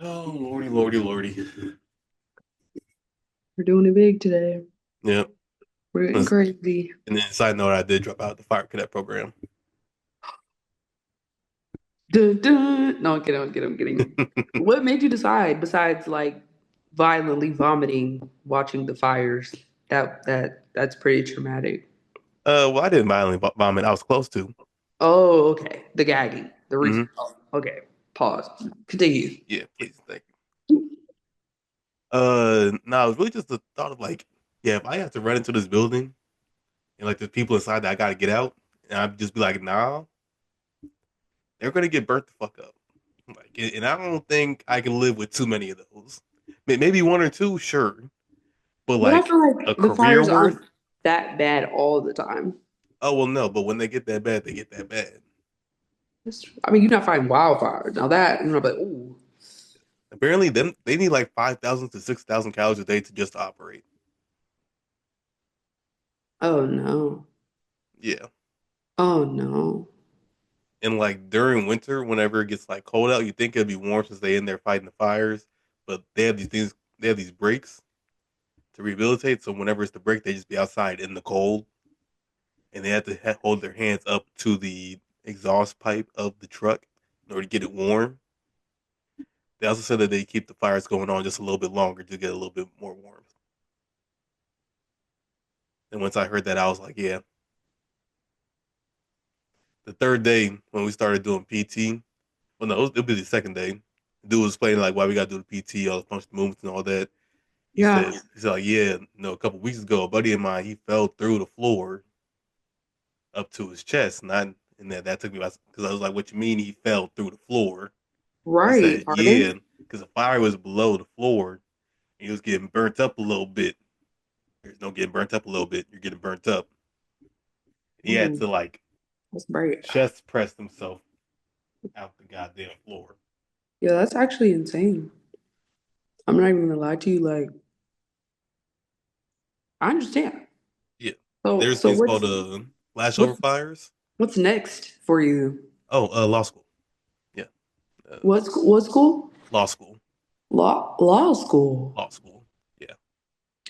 Oh, lordy, lordy, lordy. We're doing it big today. Yep. We're getting crazy. And then side note, I did drop out of the fire cadet program. Dun, dun. No, I'm kidding. What made you decide, besides like violently vomiting, watching the fires? That's pretty traumatic. Well, I didn't violently vomit. I was close to. Oh, okay. The gagging. The reason. Hmm. Oh, okay. Pause. Continue. Yeah, please, thank you. No, it was really just the thought of like, yeah, if I have to run into this building and like the people inside that I gotta get out, and I'd just be like, nah, they're gonna get burnt the fuck up. Like, and I don't think I can live with too many of those. Maybe one or two, sure, but But I like feel a like the career fires worth. aren't that bad all the time. Oh well, no, but when they get that bad, they get that bad. I mean, you're not fighting wildfires. Now that, you're not like, ooh, Apparently, them they need like 5,000 to 6,000 calories a day to just operate. oh no. Yeah, Oh no. and like during winter, whenever it gets like cold out, you think it'd be warm since they in there fighting the fires, but they have these things, they have these breaks to rehabilitate. So whenever it's the break, they just be outside in the cold, and they have to hold their hands up to the exhaust pipe of the truck in order to get it warm. They also said that they keep the fires going on just a little bit longer to get a little bit more warmth. And once I heard that, I was like, yeah. The third day when we started doing PT, well, no, it'll be the second day. The dude was explaining like why we got to do the PT, all the functional movements and all that. Yeah. He said like, yeah, a couple weeks ago, a buddy of mine he fell through the floor up to his chest, not and that took me because I was like, what you mean he fell through the floor? He Right. said, Pardon? yeah, because the fire was below the floor and he was getting burnt up a little bit. There's no getting burnt up a little bit. You're getting burnt up. He had Ooh, to like that's bright. chest press himself out the goddamn floor. Yeah, that's actually insane. I'm not even gonna lie to you. Like, I understand. Yeah, So, there's so things what's called flashover what's fires. what's next for you? Oh, law school. Yeah, uh, What school? law school. Law school. Law school. Yeah,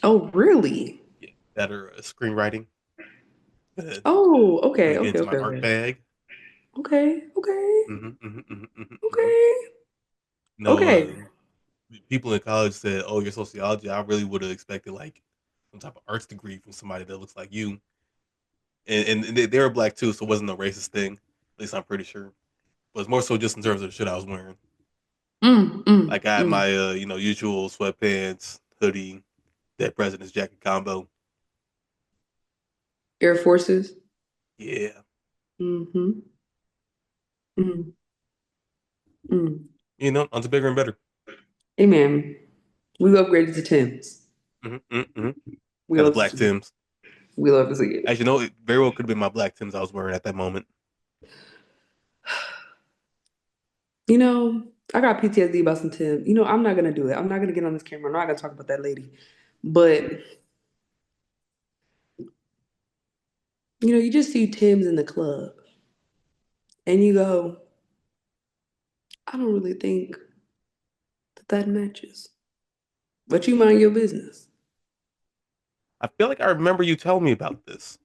Oh, really? yeah. Better screenwriting. Gonna, Oh, gonna okay, get okay, into my okay, art okay, bag. okay, okay, Mm-hmm. okay, No, okay. people in college said, "Oh, you're sociology." I really would have expected like some type of arts degree from somebody that looks like you, and they were black too, so it wasn't a racist thing. At least I'm pretty sure. But it's more so just in terms of the shit I was wearing. Mm, mm, Like I had mm. my usual sweatpants, hoodie, that president's jacket combo. Air Forces. Yeah, Mm-hmm. Mm, mm. on to bigger and better. Hey, man, we upgraded to Tims. Mm-hmm. We Got the love to black see it. Tims. We love to see it. Actually, no, it very well could have been my black Tims I was wearing at that moment. You know, I got PTSD about some Tim. You know, I'm not gonna do it. I'm not gonna get on this camera. I'm not gonna talk about that lady. But you just see Tim's in the club, and you go, I don't really think that matches. But you mind your business. I feel like I remember you telling me about this.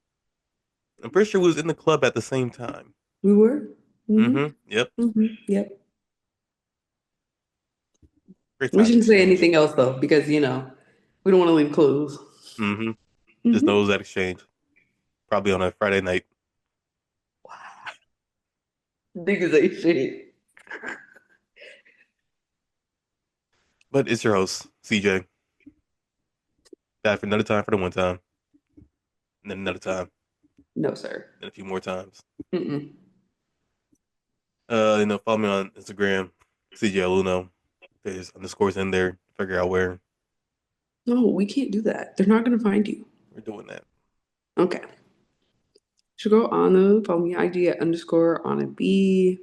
I'm pretty sure we was in the club at the same time. We were. Mm-hmm. Yep. Mm-hmm. Yep. Great We times shouldn't say exchange. anything else though, because we don't want to leave clues. Mm-hmm. Just Mm-hmm. knows that exchange. Probably on a Friday night. Niggas ain't shit. But it's your host, CJ. Back for another time for the one time. And then another time. No, sir. And a few more times. Mm-mm. Follow me on Instagram, CJ Luno. There's underscores in there. Figure out where No, we can't do that. They're not gonna find you. we're doing that. Okay. Should go Anna. Follow me IG at underscore Anna B.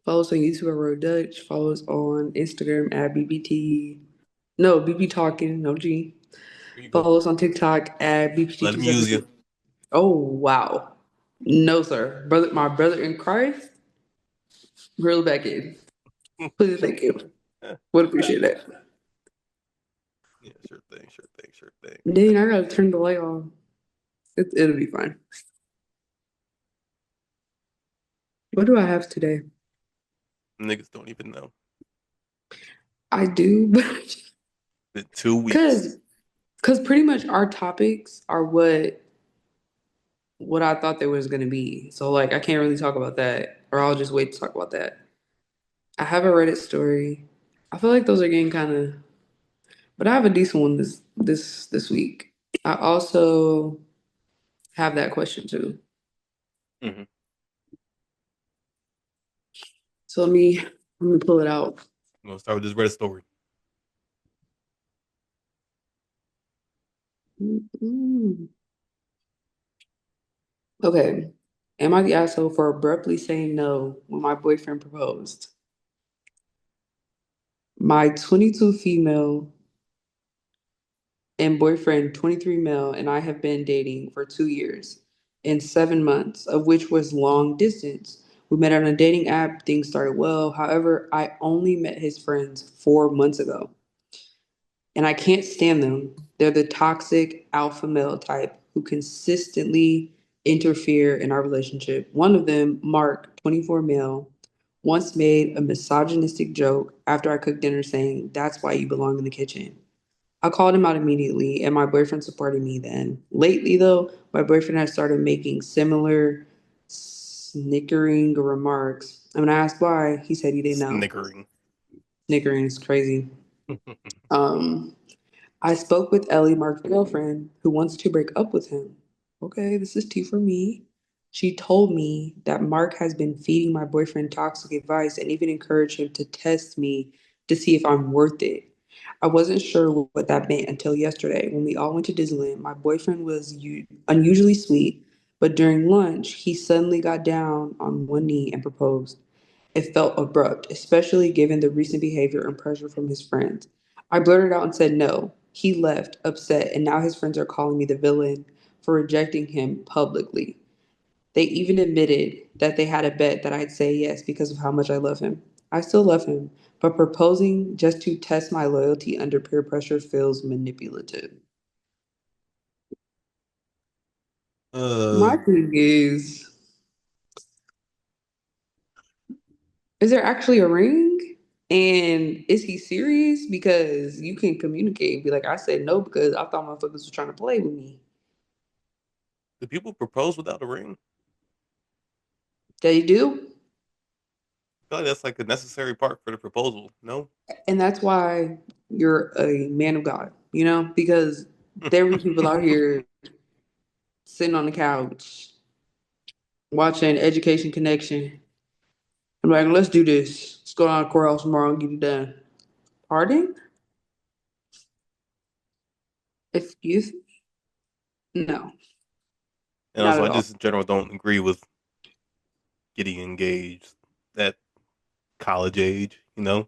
Follow us on YouTube at Road Dutch. Follow us on Instagram at BBT. No, BB Talking, no G. Here you go. Follow us on TikTok at Let him use you. BPT272. Oh, wow. No, sir. My brother in Christ, reel it back in. Please, thank you. Would appreciate that. Yeah, sure thing, sure thing, sure thing. Dang, I gotta turn the light off. It'll be fine. What do I have today? Niggas don't even know. I do, but Been 2 weeks. because pretty much our topics are what I thought they was gonna be. So like I can't really talk about that, or I'll just wait to talk about that. I have a Reddit story. I feel like those are getting kind of, but I have a decent one this week. I also have that question too. Mm-hmm. So let me pull it out. I'm gonna start with this Reddit story. Mm-mm. Okay. Am I the asshole for abruptly saying no when my boyfriend proposed? My 22 female and boyfriend, 23 male, and I have been dating for 2 years and 7 months, of which was long distance. We met on a dating app, things started well. However, I only met his friends 4 months ago, and I can't stand them. They're the toxic alpha male type who consistently interfere in our relationship. One of them, Mark, 24 male, once made a misogynistic joke after I cooked dinner saying, "That's why you belong in the kitchen." I called him out immediately, and my boyfriend supported me then. Lately, though, my boyfriend has started making similar snickering remarks. And when I asked why, he said he didn't know. Snickering. Snickering is crazy. Um, I spoke with Ellie, Mark's girlfriend, who wants to break up with him. Okay, this is tea for me. She told me that Mark has been feeding my boyfriend toxic advice and even encouraged him to test me to see if I'm worth it. I wasn't sure what that meant until yesterday when we all went to Disneyland. My boyfriend was unusually sweet, but during lunch, he suddenly got down on one knee and proposed. It felt abrupt, especially given the recent behavior and pressure from his friends. I blurted out and said no. He left, upset, and now his friends are calling me the villain for rejecting him publicly. They even admitted that they had a bet that I'd say yes because of how much I love him. I still love him, but proposing just to test my loyalty under peer pressure feels manipulative. uh, My thing is there actually a ring? And is he serious? Because you can communicate and be like, I said no because I thought motherfuckers was trying to play with me. do people propose without a ring? They do. I feel like that's like a necessary part for the proposal. No. And that's why you're a man of God, because there be people out here sitting on the couch watching Education Connection. I'm like, let's do this. Let's go down to the courthouse tomorrow and get it done. Pardon? Excuse me? No, And not also, at I all. just in general don't agree with getting engaged at college age. You know.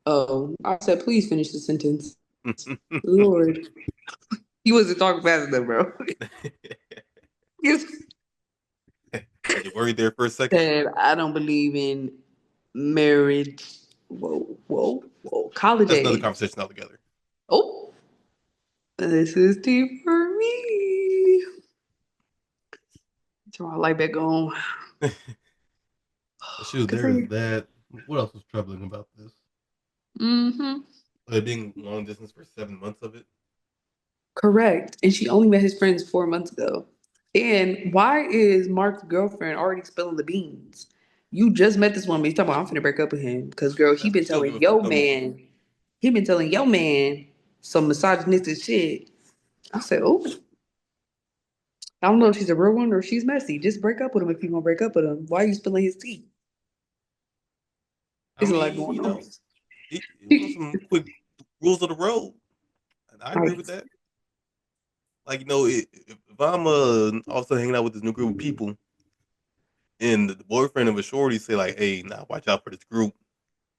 Oh, I said, please finish the sentence. Lord, he wasn't talking fast enough, bro. He Had you worried there for a second? said, I don't believe in marriage. Whoa, whoa, whoa. College That's another age. conversation altogether. Oh, this is deep for me. Turn my light back on. But shoot, Cause there is that. What else was troubling about this? mm-hmm. Being long distance for 7 months of it. Correct. And she only met his friends 4 months ago. And why is Mark's girlfriend already spilling the beans? You just met this woman. He's talking about I'm finna break up with him. Cause girl, That's still giving for trouble. he been telling your man some misogynistic shit. I said, oh, I don't know if she's a real one or if she's messy. Just break up with him if you gonna break up with him. Why are you spilling his tea? I There's a lot mean, going on. it was some quick rules of the road, and I agree Like, with that. Like, if I'm also hanging out with this new group of people, and the boyfriend of a shorty say like, "Hey, now watch out for this group,"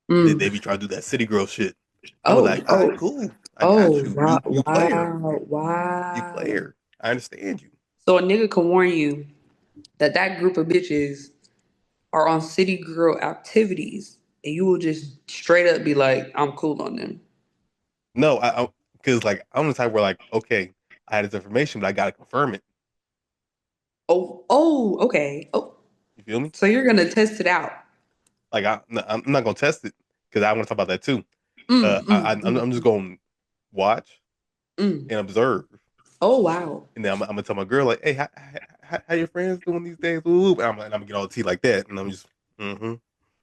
and then they mm. be trying to do that city girl shit. I'm Oh, like, "All right, oh, cool, I got oh, you. wow, You player, wow, you wow. player. I understand you." So a nigga can warn you that that group of bitches are on city girl activities and you will just straight up be like, I'm cool on them. No, because like I'm the type where like, okay, I had this information, but I gotta confirm it. Oh, oh, okay. Oh, You feel me? so you're gonna test it out. Like I'm not gonna test it because I want to talk about that too. Mm, mm, I'm just mm, gonna watch mm. and observe, Oh wow. and then I'm gonna tell my girl like, hey, how your friends doing these days? Woo, woo. I'm gonna get all the tea like that, and I'm just, mm-hmm.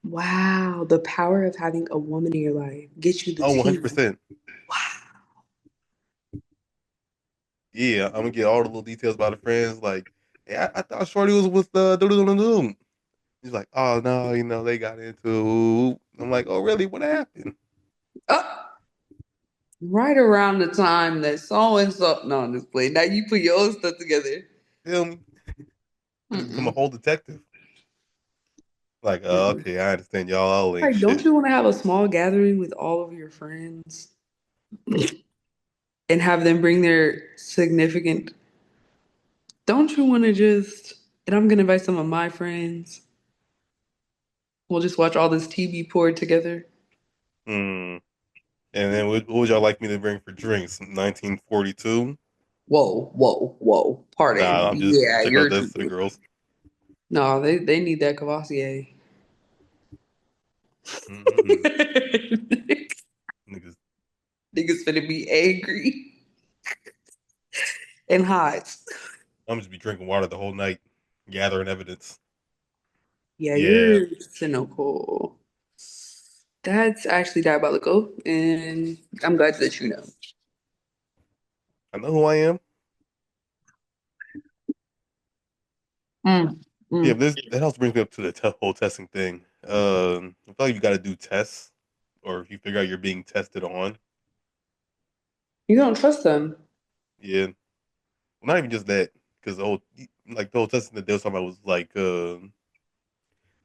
Wow. The power of having a woman in your life gets you the Oh, tea. 100%. Yeah, I'm gonna get all the little details about the friends. Like, hey, I thought Shorty was with the do. He's like, oh no, they got into. I'm like, oh really? What happened? Wow. Right around the time that so and so, no, on display. Now you put your own stuff together. Feel me? I just become a Mm-mm. whole detective. Like, Mm-mm. okay, I understand y'all all ain't Like, don't shit. you want to have a small gathering with all of your friends and have them bring their significant? Don't you want to just? And I'm gonna invite some of my friends. We'll just watch all this TV poured together. Hmm. And then what would y'all like me to bring for drinks? 1942? Whoa, whoa, whoa! Nah, Pardon. I'm just Yeah, checking out you're this for the tweaking. girls. No, they need that Cavassier. Mm-mm. Niggas, Niggas finna be angry and hot. I'm just be drinking water the whole night, gathering evidence. Yeah, Yeah, you're cynical. That's actually diabolical, and I'm glad that you know. I know who I am. Mm, Yeah, mm. but this that also brings me up to the whole testing thing. I feel like you got to do tests, or if you figure out you're being tested on. You don't trust them. Yeah, well, not even just that, because the whole testing that they was talking about was like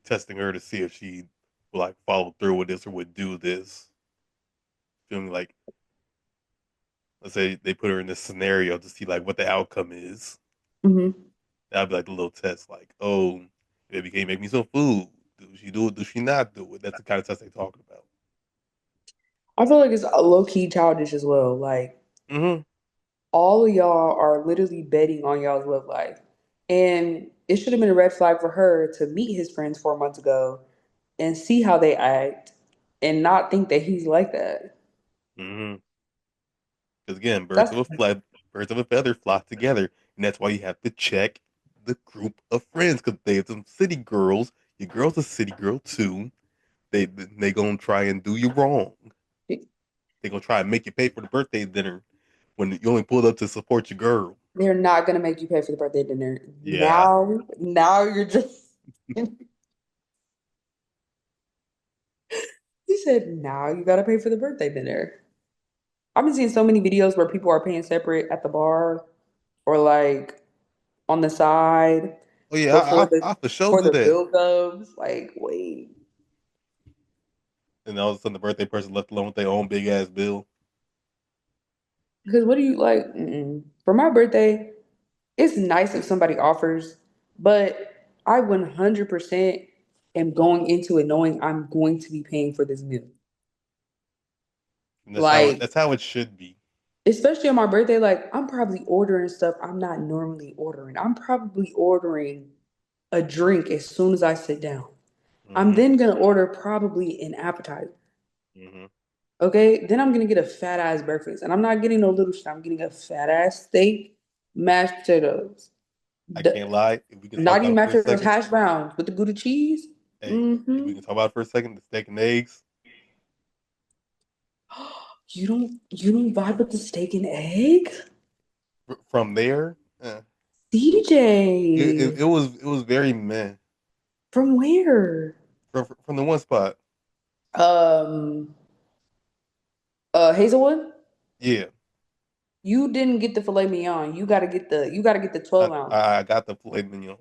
testing her to see if she would like follow through with this or would do this. Feel me? Like, let's say they put her in this scenario to see like what the outcome is. Hmm. That'd be like the little test, like, oh, baby, can you make me some food? Do she do it? Do she not do it? That's the kind of test they're talking about. I feel like it's low key childish as well. Like Mm-hmm. all of y'all are literally betting on y'all's love life, and it should have been a red flag for her to meet his friends 4 months ago and see how they act, and not think that he's like that. Mm-hmm. Because again, That's birds of a feather flock together, and that's why you have to check the group of friends. Because they have some city girls. Your girl's a city girl too. They gonna try and do you wrong. They gonna try and make you pay for the birthday dinner when you only pulled up to support your girl. they're not gonna make you pay for the birthday dinner. Yeah, Now you're just. He said, now you gotta pay for the birthday dinner. I've been seeing so many videos where people are paying separate at the bar or like on the side oh yeah, before I for sure before do the that. bill comes. Like, wait. And all of a sudden, the birthday person left alone with their own big ass bill. Because what do you like? Mm-mm. For my birthday, it's nice if somebody offers, but I 100% am going into it knowing I'm going to be paying for this meal. And Like, that's how it should be. especially on my birthday, like I'm probably ordering stuff I'm not normally ordering. I'm probably ordering a drink as soon as I sit down. I'm Mm-hmm. then gonna order probably an appetizer. Mm-hmm. Okay, then I'm gonna get a fat ass breakfast, and I'm not getting no little shit. I'm getting a fat ass steak, mashed potatoes, I the, can't lie. If we can talk not about even it mashed for a potatoes, second, hash browns with the Gouda cheese. hey, if Mm-hmm. we can talk about it for a second, the steak and eggs You don't vibe with the steak and egg, from there, DJ. it was very meh From where? from the one spot. Um, Hazelwood. Yeah, You didn't get the filet mignon. You gotta get the 12 ounce. I got the filet mignon.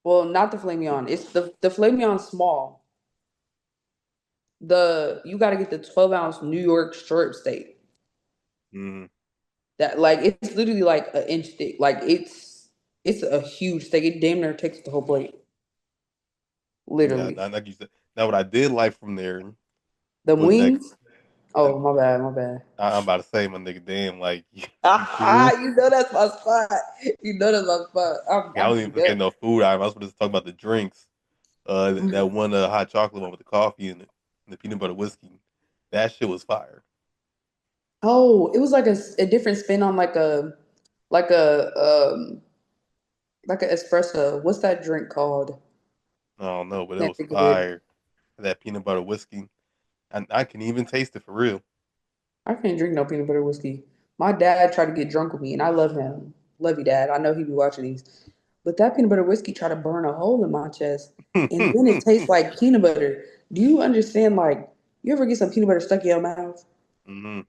Well, not the filet mignon. It's the filet mignon small. You gotta get the 12 ounce New York strip steak. Mm, That like it's literally like an inch thick. Like it's a huge steak. It damn near takes the whole plate. yeah, Literally. like you said. Now, what I did like from there The was that wings? Oh, my bad, my bad. I'm about to say, my nigga, damn, like you Ah, cool. you know that's my spot. You know that's my spot. Yeah, I I'm don't too even get done. no food item. I was supposed to talk about the drinks. That one hot chocolate one with the coffee and the peanut butter whiskey. That shit was fire. Oh, it was like a different spin on like a like an espresso. What's that drink called? I don't know, but it Can't was think of it. fire. That peanut butter whiskey, and I can even taste it for real. I can't drink no peanut butter whiskey. My dad tried to get drunk with me, and I love him. Love you, Dad. I know he be watching these. But that peanut butter whiskey tried to burn a hole in my chest, and then it tastes like peanut butter. Do you understand? Like, you ever get some peanut butter stuck in your mouth? Hmm.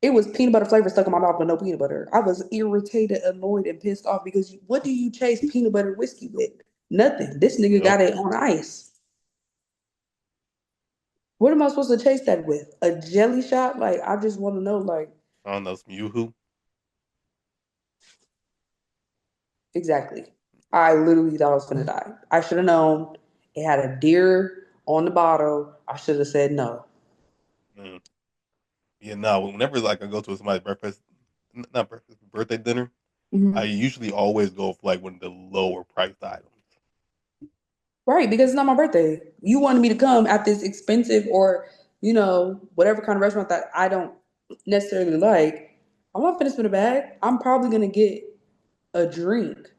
It was peanut butter flavor stuck in my mouth, but no peanut butter. I was irritated, annoyed, and pissed off because what do you chase peanut butter whiskey with? Nothing. This nigga Yep. got it on ice. What am I supposed to chase that with? A jelly shot? Like, I just want to know, like, I don't know some yoo-hoo. exactly. I literally thought I was gonna die. I should have known it had a deer on the bottle. I should have said no. Mm. Yeah, no. Whenever like I go to somebody's breakfast, not breakfast, birthday dinner, I Mhm. usually always go for like one of the lower priced items. Right, because it's not my birthday. You wanted me to come at this expensive or, whatever kind of restaurant that I don't necessarily like. I'm not finna spend a bag. I'm probably gonna get a drink.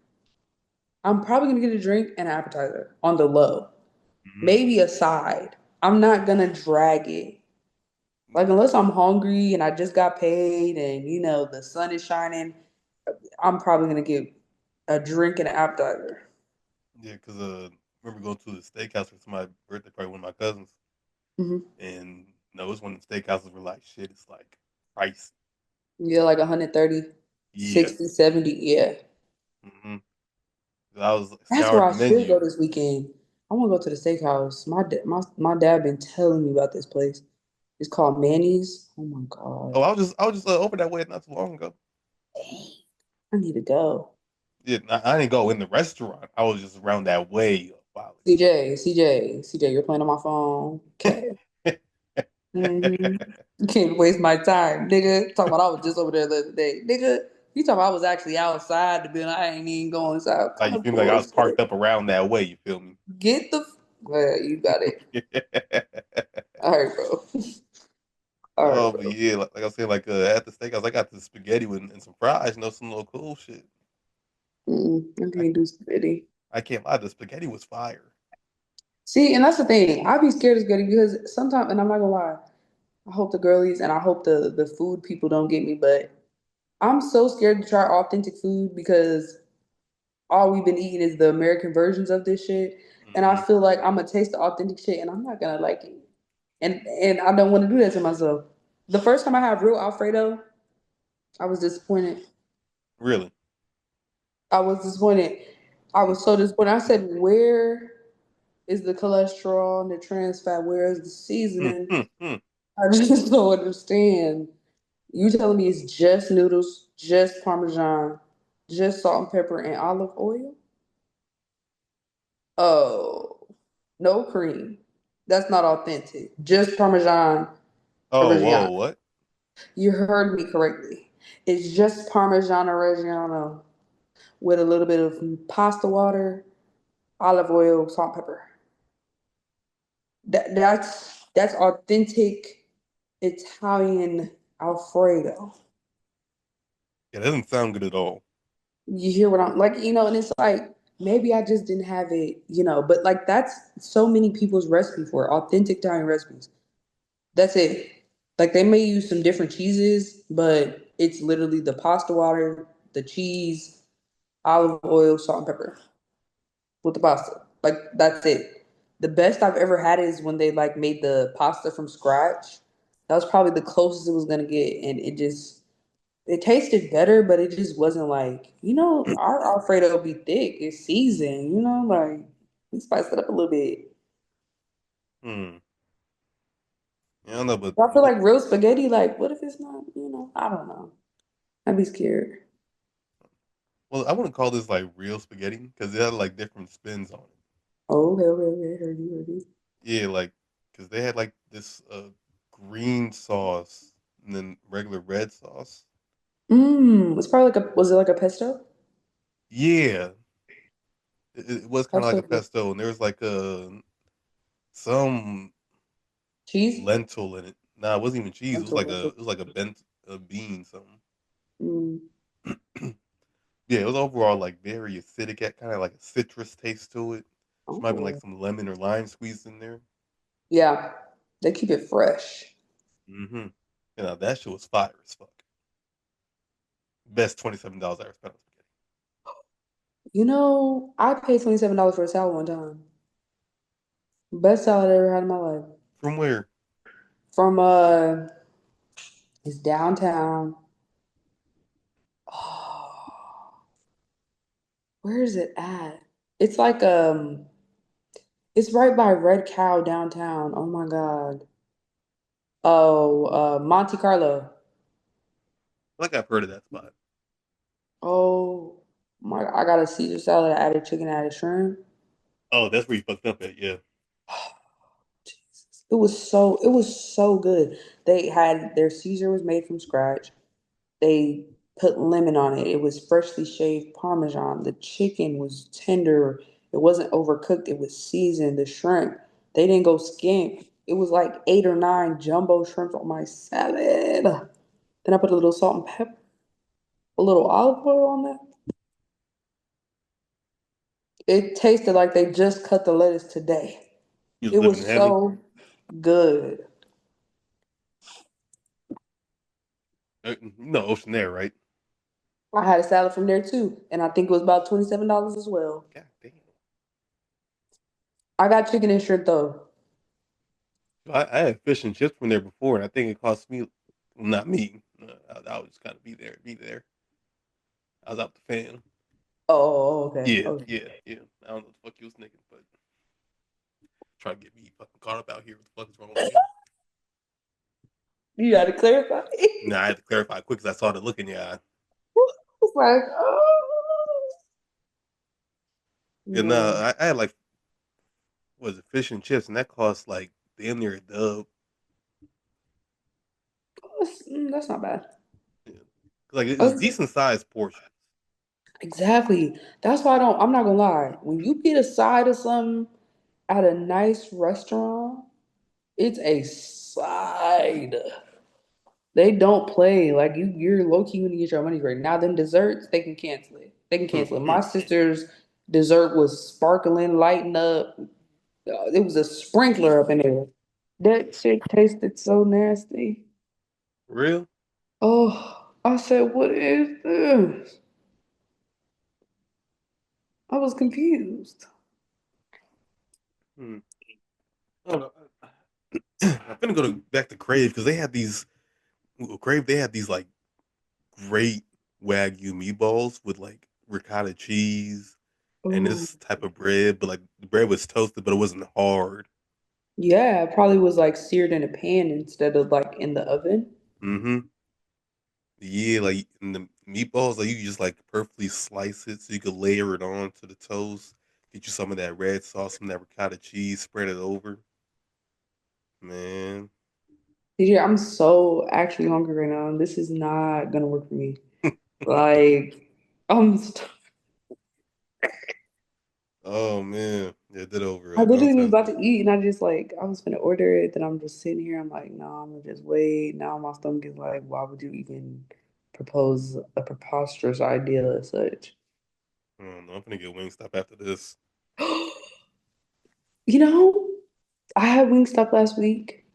I'm probably gonna get a drink and an appetizer on the low. Hmm. Maybe a side. I'm not gonna drag it. Like unless I'm hungry and I just got paid and the sun is shining, I'm probably gonna get a drink and an appetizer. Yeah, because I remember going to the steakhouse for somebody's birthday party, one of my cousins, Hmm. and no, it's one of the steakhouses were like shit. It's like price. Yeah, like 130, Yeah. 60, 70. Yeah. Hmm. I was That's where scouring I the should go menu. this weekend. I want to go to the steakhouse. My dad been telling me about this place. It's called Manny's. Oh my Oh, God. I was just over that way not too long ago. Dang, I need to go. Yeah, I didn't go in the restaurant. I was just around that way a while CJ, you're playing on my phone. Okay. ago. Hmm. You can't waste my time, nigga. Talking about I was just over there the other day. Nigga, you talking about I was actually outside the building. I ain't even going inside. What Like kind you of feel me? Like I was bullshit? parked up around that way. You feel me? Get the well, you got it. All right, bro. All right, Oh, but bro. yeah, like I said, like at the steakhouse, I got the spaghetti with and some fries. Some little cool shit. I I can't do spaghetti. I can't lie, the spaghetti was fire. See, and that's the thing. I be scared of spaghetti because sometimes, and I'm not gonna lie, I hope the girlies and I hope the food people don't get me, but I'm so scared to try authentic food because all we've been eating is the American versions of this shit. And I Hmm. feel like I'm gonna taste the authentic shit and I'm not gonna like it. And I don't want to do that to myself. The first time I had real Alfredo, I was disappointed. Really? I was disappointed. I was so disappointed. I said, where is the cholesterol and the trans fat? Where is the seasoning? Mm-hmm. I just don't understand. You telling me it's just noodles, just Parmesan, just salt and pepper and olive oil? Oh, no cream. That's not authentic. Just Parmesan Oh, whoa, Reggiano. what? You heard me correctly. It's just Parmesan Reggiano with a little bit of pasta water, olive oil, salt, and pepper. That's authentic Italian Alfredo. Yeah, that doesn't sound good at all. You hear what I'm like, and it's like maybe I just didn't have it, but like that's so many people's recipe for it, authentic Italian recipes. That's it. Like they may use some different cheeses, but it's literally the pasta water, the cheese, olive oil, salt and pepper with the pasta. Like that's it. The best I've ever had is when they like made the pasta from scratch. That was probably the closest it was gonna get, and it tasted better, but it just wasn't like our Alfredo be thick. It's seasoned, like we spiced it up a little bit. Hmm. Yeah, I don't know, but I feel like real spaghetti. Like, what if it's not? I don't know. I'd be scared. well, I wouldn't call this like real spaghetti because it had like different spins on it. Oh, okay, okay, okay. Heard you, heard you. Yeah, like because they had like this green sauce and then regular red sauce. It's probably like a, was it like a pesto? Yeah, it was kind of like Pesto a is good. pesto, and there was like some Cheese? lentil in it. Nah, it wasn't even cheese. Lentil, lentil. It was like a bent a bean something. Mm. Yeah, it was overall like very acidic, had kind of like a citrus taste to it. Which might have been like Oh. some lemon or lime squeezed in there. Yeah, they keep it fresh. Mm-hmm. You know, that shit was fire as fuck. Best $27 I ever spent on spaghetti. You know, I paid $27 for a salad one time. Best salad I ever had in my life. From where? From it's downtown. Oh, where is it at? It's like it's right by Red Cow downtown. Oh my God. Oh, Monte Carlo. Like I've heard of that spot. Oh my, I got a Caesar salad. I added chicken, I added shrimp. Oh, that's where you fucked up at, yeah. Jesus. It was so good. They had their Caesar was made from scratch. They put lemon on it. It was freshly shaved Parmesan. The chicken was tender. It wasn't overcooked. It was seasoned. The shrimp, they didn't go skimp. It was like 8 or 9 jumbo shrimps on my salad. Then I put a little salt and pepper, a little olive oil on that. It tasted like they just cut the lettuce today. You was It living in was heaven. so good. You know, Ocean Air, right? I had a salad from there too, and I think it was about $27 as well. God damn. I got chicken and shrimp though. I had fish and chips from there before, and I think it cost me, well, not me. I was just kind of be there. I was out the fan. Oh, okay, Yeah, okay. yeah, yeah. I don't know what the fuck you was thinking, but try to get me fucking caught up out here. What the fuck is wrong with you? You got to clarify. Nah, I had to clarify quick because I saw the look in your eye. It's like, oh And no, I had like, was it fish and chips, and that cost like damn near a dub. that's not bad. Yeah. Like it was That's- decent sized portions. exactly. That's why I don't. I'm not gonna lie. When you get a side of something at a nice restaurant, it's a side. They don't play like you. You're low key gonna get your money right now. Them desserts, they can cancel it. They can cancel it. My sister's dessert was sparkling, lighting up. It was a sprinkler up in there. That shit tasted so nasty. Real? Oh, I said, what is this? I was confused. Hmm. I don't know. I'm gonna go back to Crave because they had these Crave. They had these like great wagyu meatballs with like ricotta cheese and Oh, this type of bread, but like the bread was toasted, but it wasn't hard. yeah, it probably was like seared in a pan instead of like in the oven. Mm-hmm. Yeah, like in the meatballs, like you could just like perfectly slice it so you could layer it on to the toast. Get you some of that red sauce, some of that ricotta cheese, spread it over. Man, DJ, I'm so actually hungry right now. This is not gonna work for me. Like, I'm, st- oh man, yeah, did over I it, bro. I'm literally was telling about you. to eat and I just like, I was gonna order it. Then I'm just sitting here. I'm like, no, I'm gonna just wait. Now my stomach is like, why would you even propose a preposterous idea as such? I don't know. I'm gonna get Wingstop after this. You know, I had Wingstop last week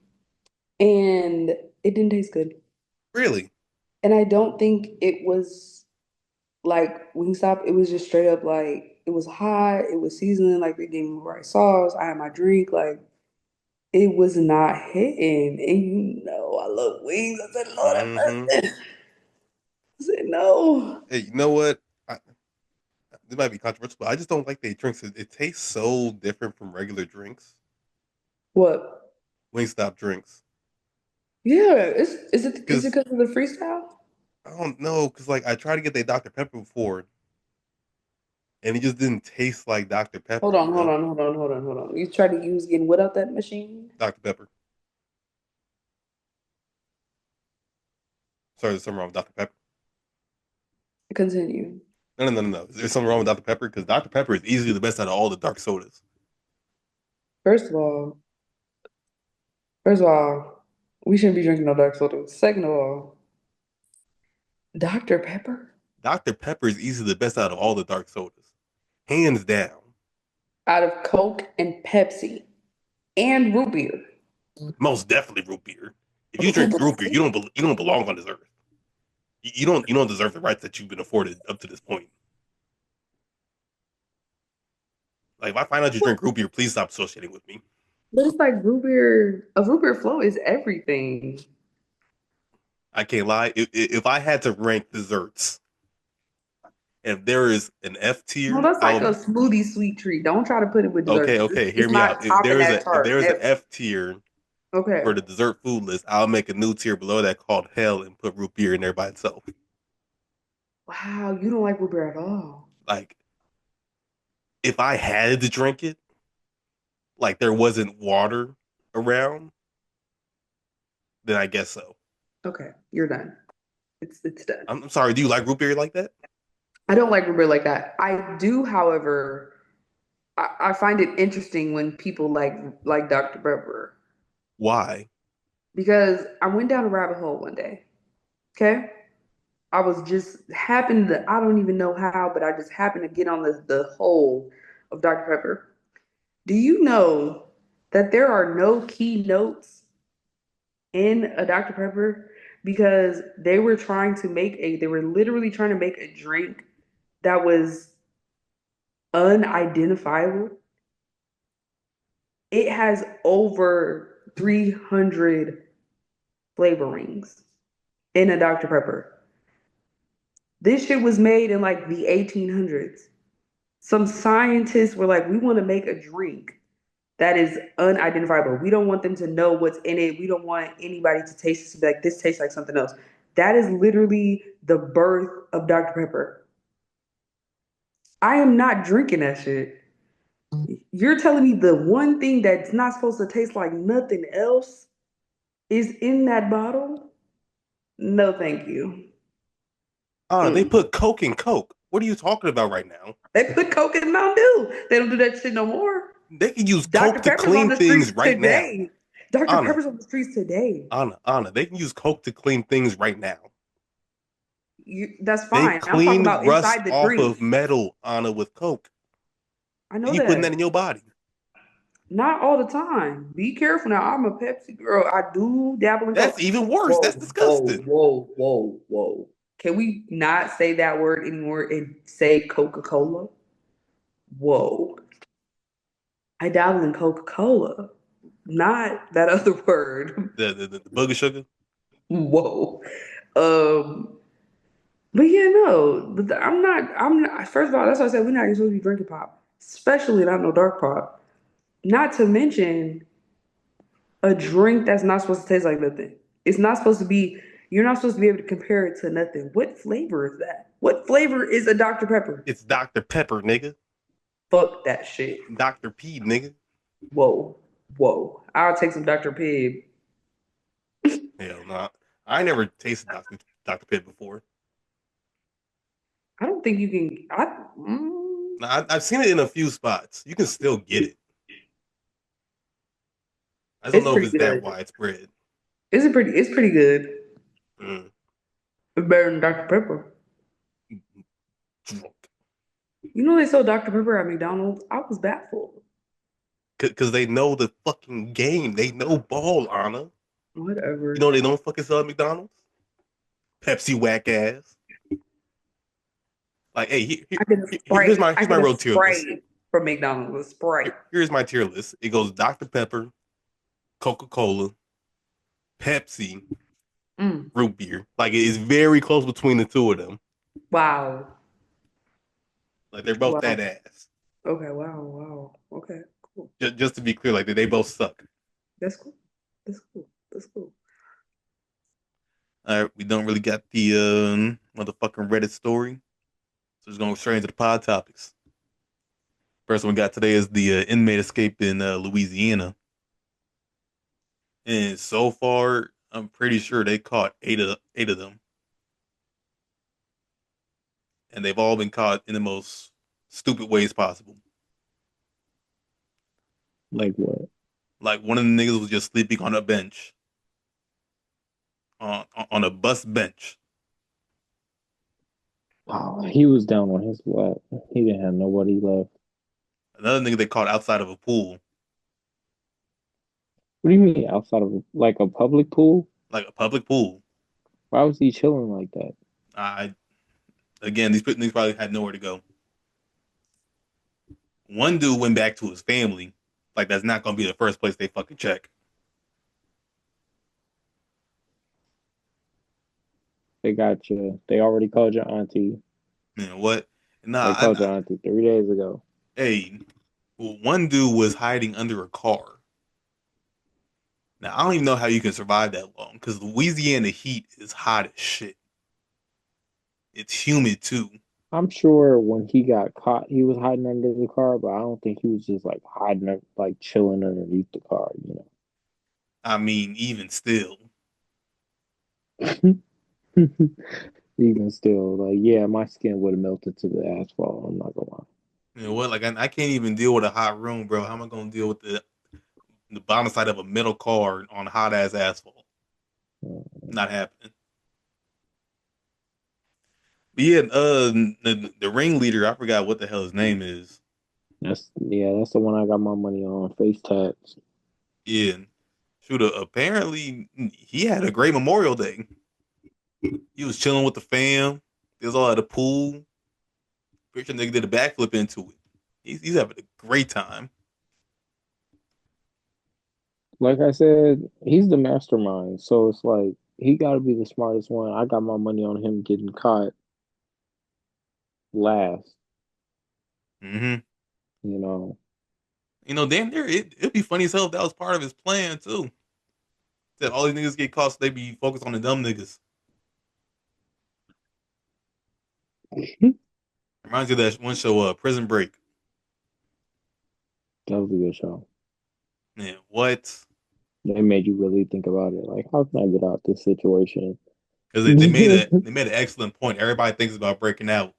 and it didn't taste good. Really? And I don't think it was like Wingstop. It was just straight up like it was hot. It was seasoning. Like they gave me the right sauce. I had my drink. Like it was not hitting. And you know, I love wings. I said, Lord have Mm-hmm. mercy. I said no. Hey, you know what? This might be controversial, but I just don't like their drinks. It tastes so different from regular drinks. What? Wingstop drinks. Yeah. Is it Because because of the freestyle? I don't know. Because like I tried to get their Dr Pepper before, and it just didn't taste like Dr Hold Pepper. on, hold on, hold on, hold on, hold on. You tried to use getting what out that machine? Dr. Pepper. Sorry, there's something wrong with Dr. Pepper. Continue. No. Is there something wrong with Dr. Pepper? Because Dr. Pepper is easily the best out of all the dark sodas. First of all, first of all, we shouldn't be drinking no dark soda. Second of all, Dr. Pepper Dr. Pepper is easily the best out of all the dark sodas. Hands down. out of Coke and Pepsi and root beer. Most definitely root beer. If you drink root beer, you don't belong on this earth. You don't deserve the rights that you've been afforded up to this point. Like if I find out you drink root beer, please stop associating with me. But it's like root beer, a root beer float is everything. I can't lie. If I had to rank desserts, if there is an F No, tier, that's I like a would. smoothie sweet treat. Don't try to put it with Okay, dessert. okay, hear It's me out. not topping that If tart. there's an Never. F tier for Okay. the dessert food list, I'll make a new tier below that called hell and put root beer in there by itself. Wow, you don't like root beer at all. Like if I had to drink it, like there wasn't water around, then I guess so. Okay, you're done. It's done. I'm sorry. Do you like root beer like that? I don't like root beer like that. I do, however, I find it interesting when people like Dr. Pepper Why? because I went down a rabbit hole one day. Okay, I was just happened to I don't even know how, but I just happened to get on the hole of Dr. Pepper. Do you know that there are no key notes in a Dr. Pepper because they were literally trying to make a drink that was unidentifiable. It has over 300 flavorings in a Dr. Pepper. This shit was made in like the 1800s. Some scientists were like, we want to make a drink that is unidentifiable. We don't want them to know what's in it. We don't want anybody to taste this and be like, this tastes like something else. That is literally the birth of Dr. Pepper. I am not drinking that shit. You're telling me the one thing that's not supposed to taste like nothing else is in that bottle? No, thank you. They Mm. put Coke in Coke. What are you talking about right now? They put Coke in Mountain Dew. They don't do that shit no more. They can use Dr. Coke to Pepper's on clean the things streets right now. today. Dr. Anna, Pepper's on the streets today. Anna, they can use Coke to clean things right now. That's They fine. I'm talking clean about rust inside the off drink. of metal, Anna, with Coke. I know And you putting that that. in your body. Not all the time. Be careful now. I'm a Pepsi girl. I do dabble in That's Coke. even worse. Whoa, That's whoa, disgusting. whoa, whoa, whoa. Can we not say that word anymore and say Coca-Cola? Whoa. I dabble in Coca-Cola, not that other word. The booger sugar. Whoa. Um, but yeah, no, I'm not, first of all, that's why I said we're not even supposed to be drinking pop, especially not no dark pop. Not to mention a drink that's not supposed to taste like nothing. It's not supposed to be, you're not supposed to be able to compare it to nothing. What flavor is that? What flavor is a Dr. Pepper? It's Dr. Pepper, nigga. Fuck that shit. Dr. P, nigga. Whoa, whoa. I'll take some Dr. Pibb. Hell nah. I never tasted Dr. Pibb before. I don't think you can. Now, I've seen it in a few spots. You can still get it. I just don't It's know if pretty it's that good. widespread. It's pretty good. Mm. It's better than Dr. Pepper. Drunk. You know they sell Dr. Pepper at McDonald's? I was baffled. Because they know the fucking game. They know ball, Anna. You know Whatever. they don't fucking sell at McDonald's? Pepsi whack ass. Like, hey, I get a Sprite. I here's my get a real tier list. Sprite from McDonald's. A Sprite. Here's my tier list. It goes Dr. Pepper, Coca Cola, Pepsi, Mm. root beer. Like it is very close between the two of them. Wow. Like they're both Wow. that ass. Okay. Wow. Wow. Okay. Cool. Just to be clear, like they both suck. That's cool. That's cool. That's cool. All right, we don't really got the motherfucking Reddit story, so just going straight into the pod topics. First one we got today is the inmate escape in Louisiana. And so far, I'm pretty sure they caught eight of them, and they've all been caught in the most stupid ways possible. Like Like what? like one of the niggas was just sleeping on a bench, on a bus bench. Oh, he was down on his luck. He didn't have nobody left. Another nigga they caught outside of a pool, What do you mean outside of like a public pool? like a public pool. Why was he chilling like that? I Again, these niggas probably had nowhere to go. One dude went back to his family. Like that's not gonna be the first place they fucking check. They got you. They already called your auntie. You know what? They Nah, called your auntie 3 days ago. hey, well, one dude was hiding under a car. Now I don't even know how you can survive that long because Louisiana heat is hot as shit. It's humid too. I'm sure when he got caught, he was hiding under the car, but I don't think he was just like hiding, like chilling underneath the car, I mean, even still, know. Even still, like, yeah, my skin would have melted to the asphalt. I'm not gonna you know what? Like I can't even deal with a hot room, bro. How am I gonna deal with the bottom side of a metal car on hot ass asphalt? lie. Not happening. But yeah, the ringleader, I forgot what the hell his name is. That's the one I got my money on. Face tats. Yeah, shoot. Apparently, he had a great Memorial Day. He was chilling with the fam. They was all at the pool. Picture nigga did a backflip into it. He's having a great time. Like I said, he's the mastermind. So it's like he got to be the smartest one. I got my money on him getting caught last. Mm-hmm. You know, Damn near it'd be funny as hell if that was part of his plan too. That all these niggas get caught, so they be focused on the dumb niggas. that Reminds you of that one show, Prison Break. was a good show. Man, what? They made you really think about it. Like, how can I get out this situation? Because they made an excellent point. Everybody thinks about breaking out.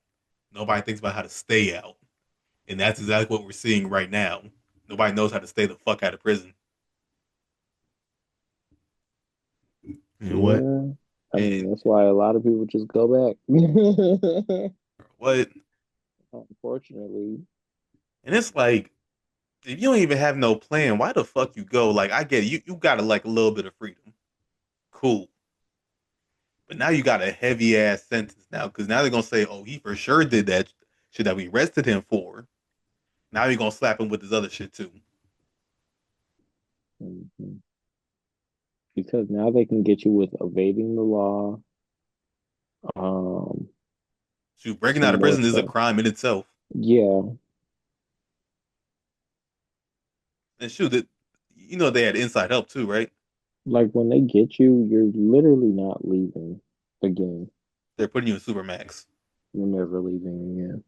Nobody thinks about how to stay out, and that's exactly what we're seeing right now. Nobody knows how to stay the fuck out of prison. You know what? Yeah, I mean And that's why a lot of people just go back. what? Unfortunately, And it's like if you don't even have no plan, why the fuck you go? Like I get it, you got to like a little bit of freedom, cool. But now you got a heavy ass sentence now because now they're gonna say, oh, he for sure did that shit that we arrested him for. Now you're gonna slap him with this other shit too. mhm. Because now they can get you with evading the law, um, Shoot, breaking some out of more prison is a stuff. crime in itself. Yeah, And shoot, that they had inside help too, right? like when they get you, you're literally not leaving again. They're putting you in supermax. You're never leaving again.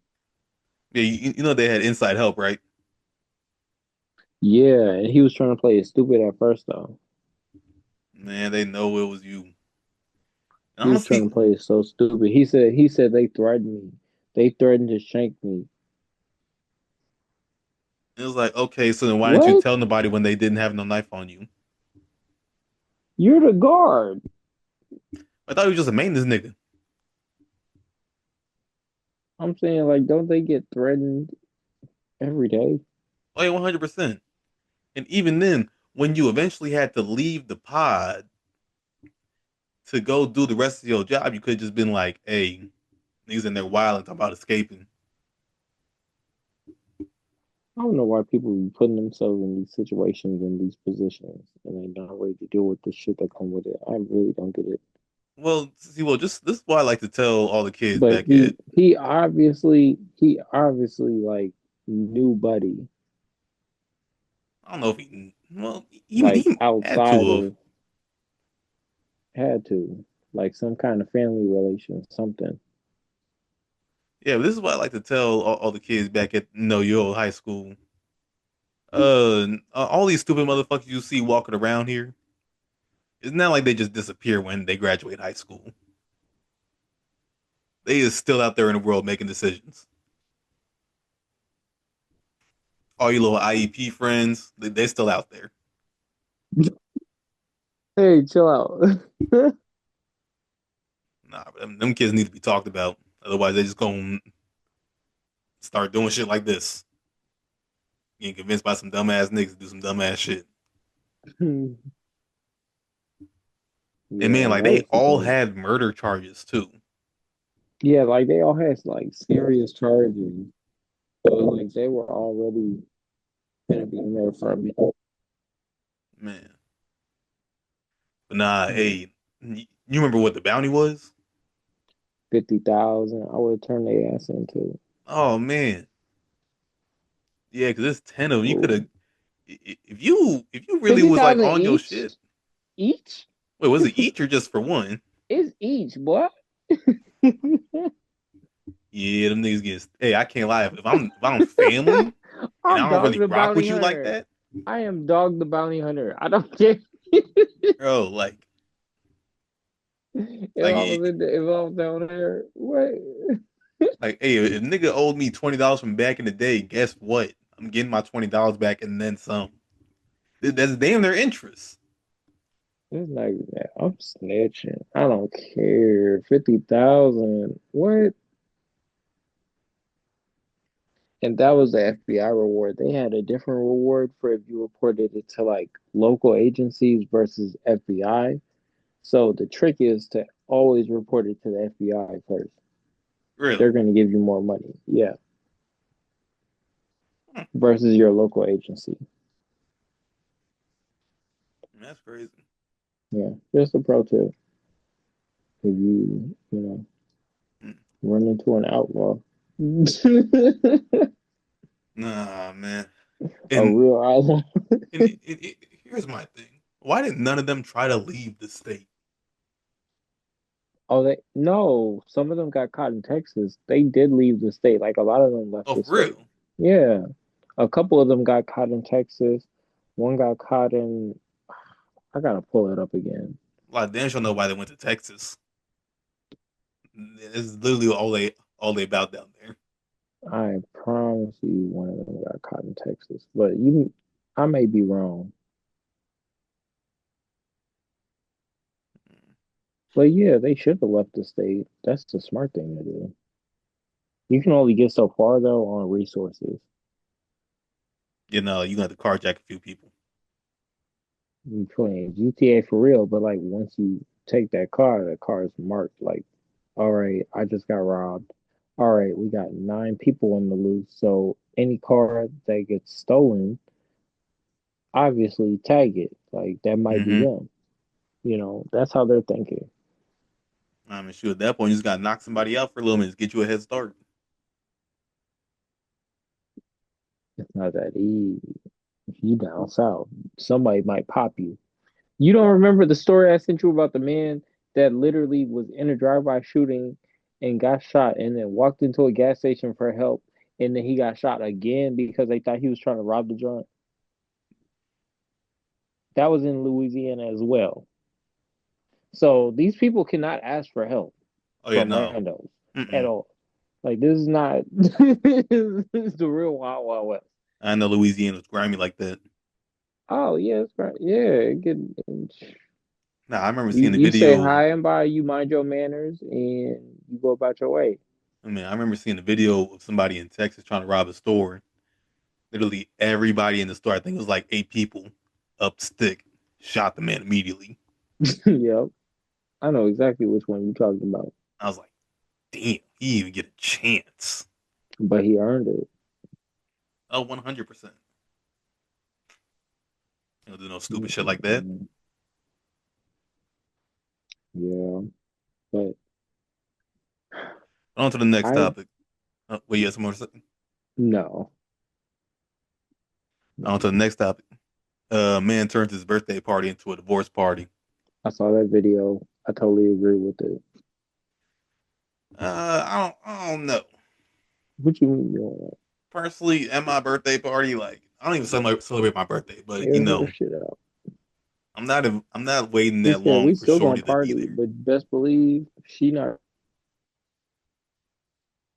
Yeah, they had inside help, right? Yeah, and he was trying to play it stupid at first though. Man, they know it was you. And He was trying honestly, to play it so stupid. He said they threatened me. They threatened to shank me. it was like, okay, so then why didn't you What? tell nobody when they didn't have no knife on you? You're the guard. I thought he was just a maintenance nigga. I'm saying, like, don't they get threatened every day? Oh yeah, 100%. And even then, when you eventually had to leave the pod to go do the rest of your job, you could have just been like, hey, niggas in there wild and talking about escaping. I don't know why people be putting themselves in these situations, in these positions, and they not ready to deal with the shit that come with it. I really don't get it. Well, see, just this is why I like to tell all the kids But back at. he obviously like knew Buddy, I don't know if he like had outside to have. of had to, like some kind of family relation, something. Yeah, but this is why I like to tell all the kids back at your old high school. All these stupid motherfuckers you see walking around here. It's not like they just disappear when they graduate high school. They is still out there in the world making decisions. All you little IEP friends, they still out there. Hey, chill out. Nah, but them kids need to be talked about. Otherwise, they just gonna start doing shit like this. Getting convinced by some dumbass niggas to do some dumbass shit. And man, Yeah, like they that's the all thing. had murder charges too. Yeah, like they all had like serious charges. So like they were already gonna be in there for a minute. Man. But nah, Yeah. hey, you remember what the bounty was? 50,000, I would have turned their ass into. Oh man. Yeah, because there's 10 of them. You could Oh, have if you really was like 50,000 on your each? shit. Each? Wait, was it each or just for one? Is each, boy. Yeah, them niggas get. Hey, I can't lie. If I'm family and I'm I don't Dog really the rock Bounty with you like Hunter. that, I am Dog the Bounty Hunter. I don't care. bro, like If like I was if I was down there, what? like hey, if nigga owed me $20 from back in the day, guess what? I'm getting my $20 back and then some. That's damn their interest. It's like that. I'm snitching. I don't care. 50,000. What? And that was the FBI reward. They had a different reward for if you reported it to like local agencies versus FBI. So the trick is to always report it to the FBI first. Really. They're going to give you more money. Yeah. Hmm, Versus your local agency. that's crazy. Yeah. Just a pro tip. If you Hmm. run into an outlaw, Nah, man. a And real outlaw. here's my thing. Why did none of them try to leave the state? Oh, they no. Some of them got caught in Texas. They did leave the state. Like a lot of them left Oh, the for state. real? Yeah, a couple of them got caught in Texas. One got caught in. I gotta pull it up again. Like, damn sure know why they went to Texas. It's literally all they about down there. I promise you, one of them got caught in Texas. But I may be wrong. But yeah, they should have left the state. That's the smart thing to do. You can only get so far though on resources. You know, you got to carjack a few people. You playing GTA for real, but like once you take that car is marked like, all right, I just got robbed. All right, we got 9 people on the loose. So any car that gets stolen, obviously tag it. Like that might be Mm-hmm. them. That's how they're thinking. I mean, shoot, at that point, you just got to knock somebody out for a little minute, get you a head start. It's not that easy. If you down south, somebody might pop you. You don't remember the story I sent you about the man that literally was in a drive-by shooting and got shot and then walked into a gas station for help and then he got shot again because they thought he was trying to rob the joint? That was in Louisiana as well. So these people cannot ask for help Oh, yeah, from no. randos at Mm-mm. all. Like this is not this is the real Wild Wild West. I know Louisiana was grimy like that. Oh yeah, it's right. Yeah, Nah, I remember you seeing the you say video. hi and bye, you mind your manners, and you go about your way. I mean, I remember seeing the video of somebody in Texas trying to rob a store. Literally everybody in the store, I think it was like 8 people, up stick, shot the man immediately. Yep. I know exactly which one you're talking about, I was like, damn, he even get a chance. but he earned it. Oh, 100%. You know, do no stupid shit like that. Mm-mm-mm. Yeah, but On to the next I topic. Wait, you had some more to say? no, On to the no. next topic. Man turns his birthday party into a divorce party. I saw that video. I totally agree with it. I don't know. What you mean you don't want? Personally, at my birthday party, like I don't even celebrate my birthday, but Air her shit out. I'm not waiting He that said, long "We for still gonna Shorty to be party, there. but best believe she not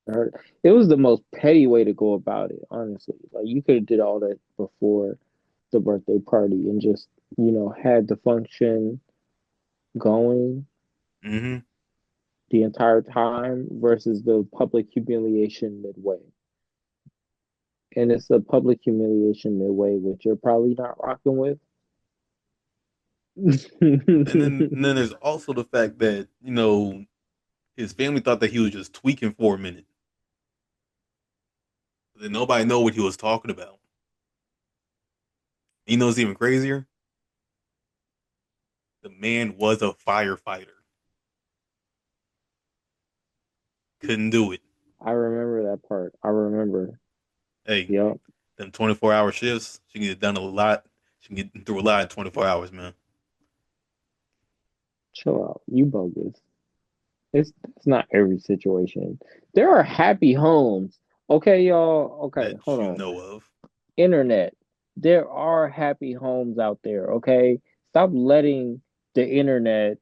hurt." It was the most petty way to go about it, honestly. Like you could have did all that before the birthday party and just, had the function going Hmm. the entire time versus the public humiliation midway. And it's the public humiliation midway, which you're probably not rocking with. And then there's also the fact that his family thought that he was just tweaking for a minute. But then nobody know what he was talking about. You know, it's even crazier. The man was a firefighter. Couldn't do it. I remember that part. I remember. Hey, Yep. them 24-hour shifts, she can get done a lot. She can get through a lot in 24 hours, man. Chill out. You bogus. It's not every situation. There are happy homes. Okay, y'all. Okay, That hold you on. know of. Internet. There are happy homes out there. Okay, stop letting the internet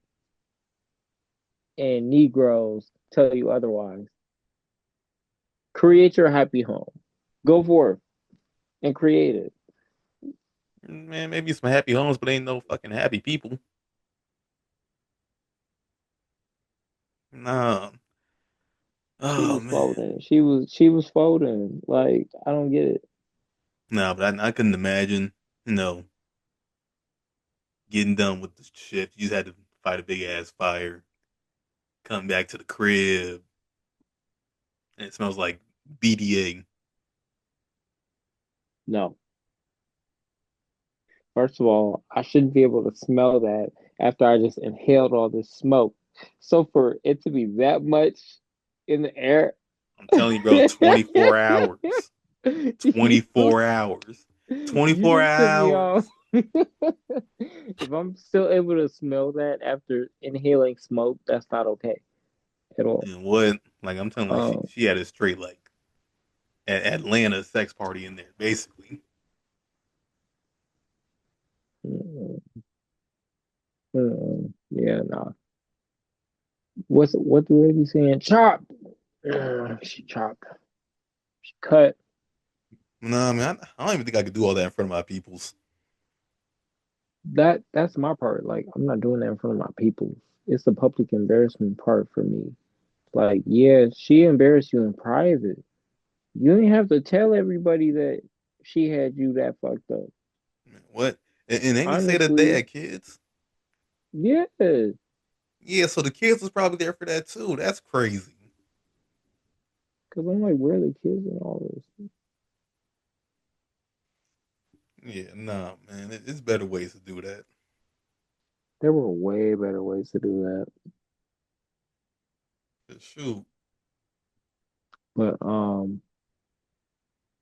and Negroes tell you otherwise. Create your happy home. Go forth and create it. Man, maybe some happy homes, but ain't no fucking happy people. Nah. She Oh was man. folding. She was folding. Like I don't get it. Nah, but I couldn't imagine, you know, getting done with the shift. You just had to fight a big ass fire, come back to the crib, and it smells like BDA. No. First of all, I shouldn't be able to smell that after I just inhaled all this smoke. So for it to be that much in the air, I'm telling you, bro, 24 hours. you 24 hours. you 24 just took me off. hours. If I'm still able to smell that after inhaling smoke, that's not okay at all. And what? Like, I'm telling you, Um, she had it straight, like, at Atlanta sex party in there, basically. mm, yeah, nah. What the lady saying? Chop. She chopped. She cut. No, man, I don't even think I could do all that in front of my peoples. That's my part. Like I'm not doing that in front of my people. It's the public embarrassment part for me. Like, yeah, she embarrassed you in private. You didn't have to tell everybody that she had you that fucked up. Man, what? And they didn't say that they Honestly, had kids. yeah. Yeah, so the kids was probably there for that too. That's crazy. Cause I'm like, where are the kids and all this? Yeah, nah, man, it's better ways to do that. There were way better ways to do that. Shoot. But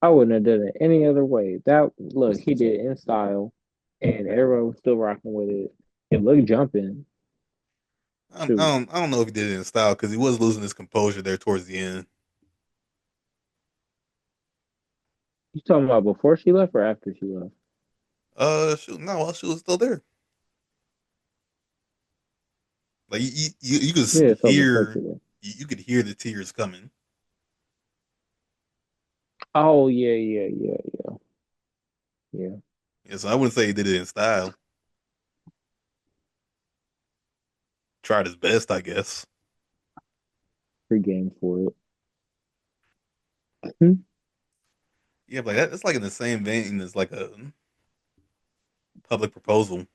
I wouldn't have done it any other way. That look, he did it in style and everyone was still rocking with it. It looked jumping. Shoot. I don't know if he did it in style because he was losing his composure there towards the end. You talking about before she left or after she left? Shoot, no, while she was still there, like you could Yeah, so before she hear, left. you could hear the tears coming. Oh yeah, yeah, yeah, yeah, yeah. Yeah, so I wouldn't say he did it in style. Tried his best, I guess. Free game for it. Hmm. Yeah, but that's like in the same vein as like a public proposal.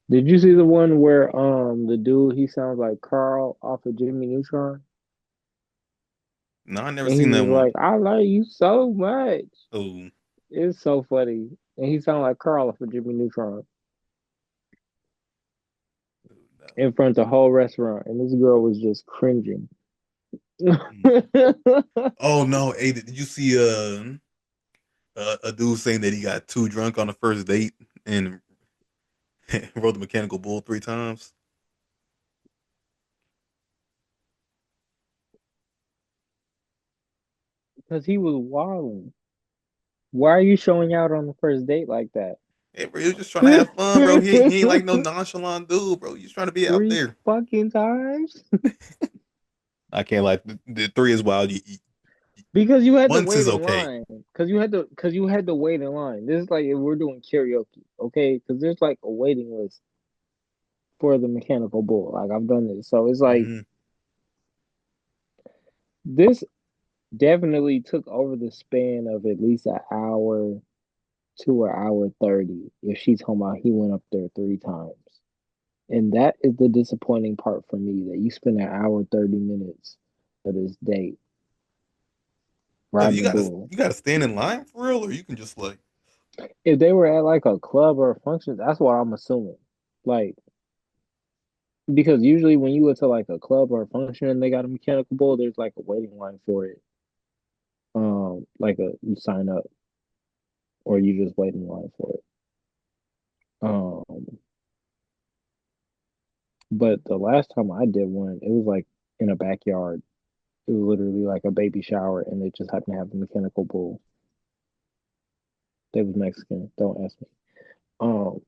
Did you see the one where the dude he sounds like Carl off of Jimmy Neutron? No, I never And he seen that was one. like, I love you so much. Oh, It's so funny. And he sounded like Carl off of Jimmy Neutron no. in front of the whole restaurant. And this girl was just cringing. Mm. Oh no, hey, did you see a dude saying that he got too drunk on the first date and rode the mechanical bull 3 times? Because he was wilding. Why are you showing out on the first date like that? Hey, bro, you just trying to have fun, bro. He ain't like no nonchalant dude, bro. You just trying to be out Three there. fucking times? I can't like the three is wild. Because you had to Once wait is in okay. line. Because you had to wait in line. This is like if we're doing karaoke, okay? Because there's like a waiting list for the mechanical bull. Like I've done this, so it's like Mm-hmm. this definitely took over the span of at least an hour to an hour 30. If she's talking about he went up there 3 times, and that is the disappointing part for me that you spend an hour 30 minutes of this date So riding the bull. you gotta stand in line for real, or you can just like If they were at like a club or a function, that's what I'm assuming. Like, because usually when you go to like a club or a function and they got a mechanical bull, there's like a waiting line for it. Like you sign up or you just wait in line for it. Um, but the last time I did one, it was like in a backyard. It was literally like a baby shower, and they just happened to have a mechanical bull. They was Mexican. Don't ask me. Um,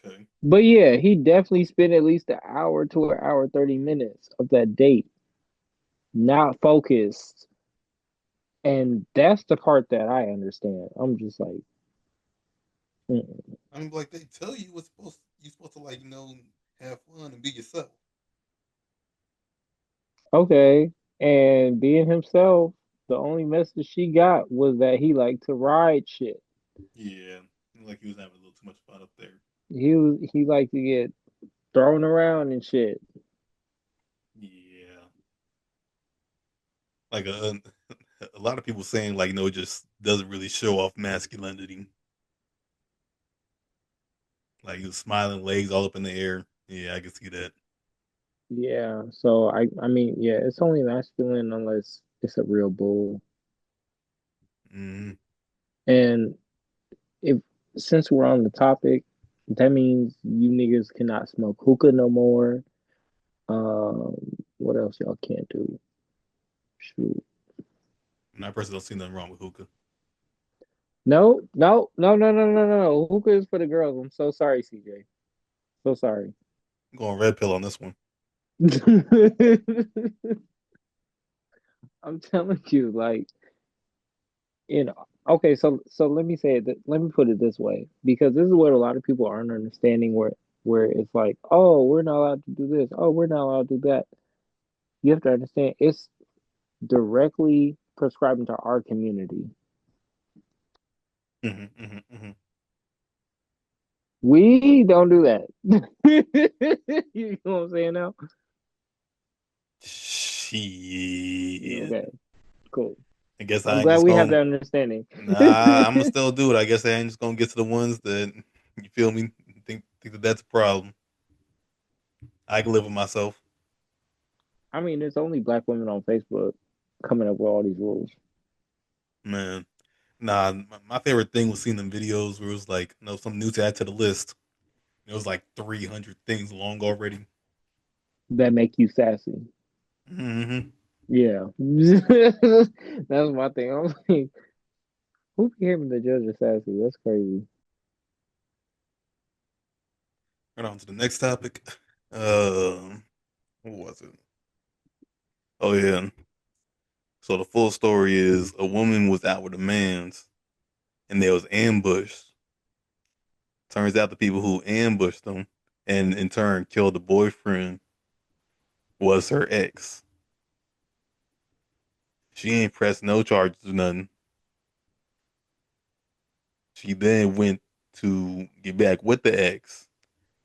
okay. but yeah, he definitely spent at least an hour to an hour 30 minutes of that date not focused. And that's the part that I understand. I'm just like, mm, I mean, like they tell you what's you supposed to like have fun and be yourself. okay. And being himself, the only message she got was that he liked to ride shit. Yeah, like he was having a little too much fun up there. He liked to get thrown around and shit. Yeah, like a lot of people saying like it just doesn't really show off masculinity. Like he was smiling, legs all up in the air. Yeah, I can see that. Yeah. So I mean, yeah, it's only masculine unless it's a real bull. Mm-hmm. And if since we're on the topic, that means you niggas cannot smoke hookah no more. Um, what else y'all can't do? Shoot. And I personally don't see nothing wrong with hookah. No, no, no, no, no, no, no. Hookah is for the girls. I'm so sorry, CJ. So sorry. I'm going red pill on this one. I'm telling you, like, okay, so let me say it, let me put it this way, because this is what a lot of people aren't understanding where it's like, oh, we're not allowed to do this, oh, we're not allowed to do that. You have to understand it's directly prescribing to our community. Mm-hmm, mm-hmm, mm-hmm. We don't do that. You know what I'm saying now? Shit. Okay, cool. I guess I'm I ain't glad just we have gonna. that understanding. Nah, I'm gonna still do it. I guess I ain't just gonna get to the ones that you feel me. Think that that's a problem. I can live with myself, I mean, there's only black women on Facebook coming up with all these rules. man. Nah, my favorite thing was seeing them videos where it was like, something new to add to the list. It was like 300 things long already. That make you sassy. Mm-hmm. Yeah. That's my thing. I'm like, who became the judge of sassy? That's crazy. Right on to the next topic. What was it? Oh yeah. So the full story is a woman was out with a man's, and they was ambushed. Turns out the people who ambushed them and in turn killed the boyfriend was her ex. She ain't pressed no charges or nothing. She then went to get back with the ex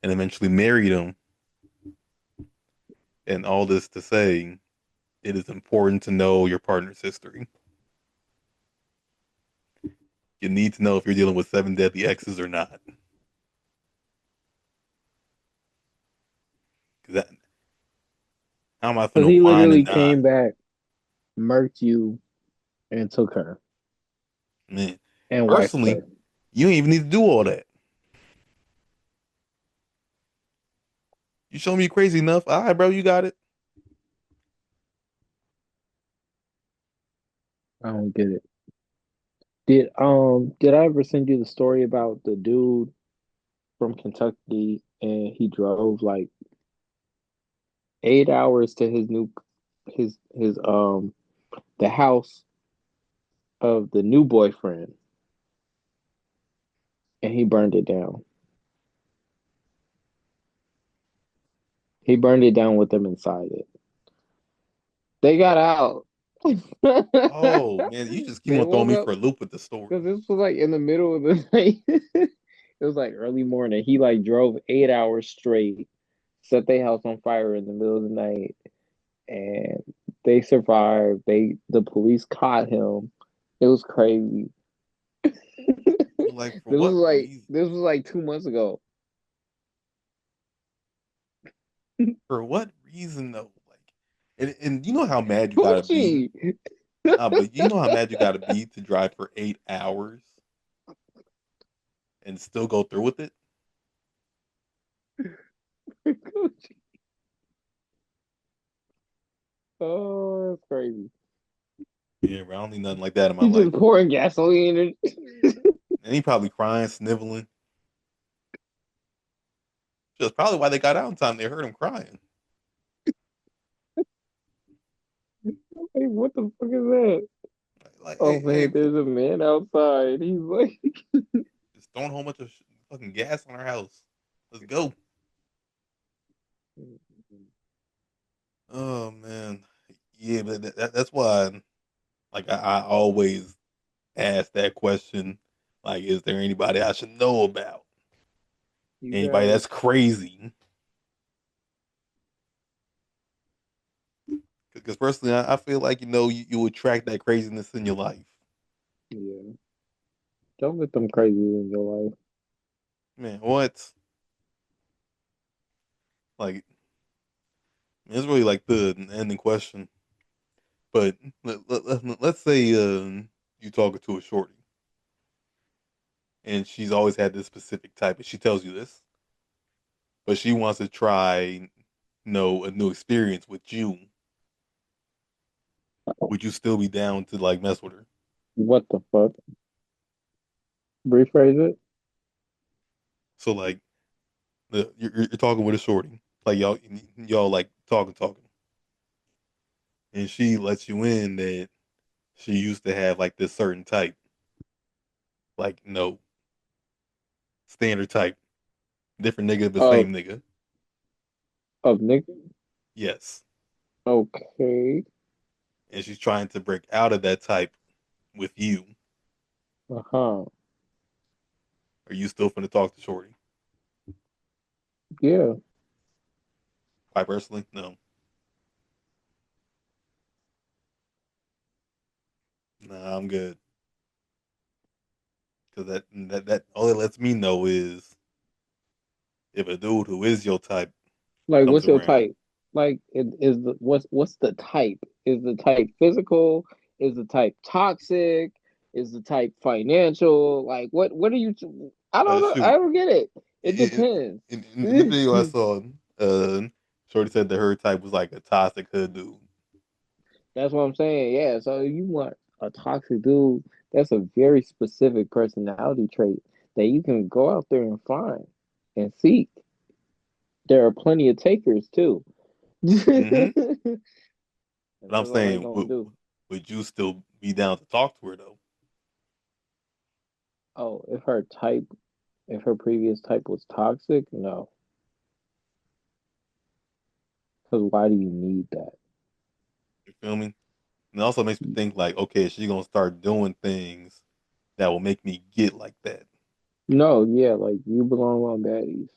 and eventually married him. And all this to say, it is important to know your partner's history. You need to know if you're dealing with seven deadly exes or not. 'Cause how am I Because finna he wine and literally dine? came back, murked you, and took her Man, and wifed personally, her. you don't even need to do all that. You show me crazy enough. All right, bro, you got it. I don't get it. did I ever send you the story about the dude from Kentucky and he drove like 8 hours to his the house of the new boyfriend and he burned it down. He burned it down with them inside it. They got out. Oh man, you just keep They on throwing woke me up for a loop with the because stories. this was like in the middle of the night. It was like early morning. He like drove 8 hours straight, set their house on fire in the middle of the night, and they survived. The police caught him. It was crazy. Like for what reason? This was like 2 months ago. For what reason though? Like, and you know how mad you gotta be. Gucci. But you know how mad you gotta be to drive for 8 hours and still go through with it. Gucci. Oh, that's crazy. Yeah, bro, I don't need nothing like that in my He's life. just pouring gasoline. And he probably crying, sniveling. Just probably why they got out in time. They heard him crying. Hey, what the fuck is that? Oh Hey, man, there's a man outside. He's like, just throwing a whole bunch of fucking gas on our house. Let's go. Oh man, yeah, but that's why. Like I always ask that question. Like, is there anybody I should know about? you Anybody guys, that's crazy? Because personally, I feel like you attract that craziness in your life. yeah, don't let them crazy in your life. Man, what? Like, it's really like the ending question. But let's say you talking to a shorty, and she's always had this specific type, and she tells you this, but she wants to try, a new experience with you. Would you still be down to like mess with her? What the fuck? Rephrase it. So like, you're talking with a shorty, like y'all like talking, and she lets you in that she used to have like this certain type, like no standard type, different nigga but Of same nigga. Nick. Yes, Okay. and she's trying to break out of that type with you. Uh-huh. Are you still finna talk to shorty? Yeah. I personally, no, nah, I'm good because that all it lets me know is if a dude who is your type Like, comes what's your around. type? Like, is the what's the type? Is the type physical? Is the type toxic? Is the type financial? Like, what are you? I don't know. I Shoot, don't get it. It it, depends. in the video I saw, uh, Shorty said that her type was like a toxic hood dude. That's what I'm saying. Yeah. So you want a toxic dude? That's a very specific personality trait that you can go out there and find and seek. There are plenty of takers too. Mm-hmm. And But I'm that's all they saying, gonna do. would you still be down to talk to her though? Oh, if her previous type was toxic, no. Because why do you need that? You feel me? And it also makes me think like, okay, is she gonna start doing things that will make me get like that? No, yeah, like you belong on baddies,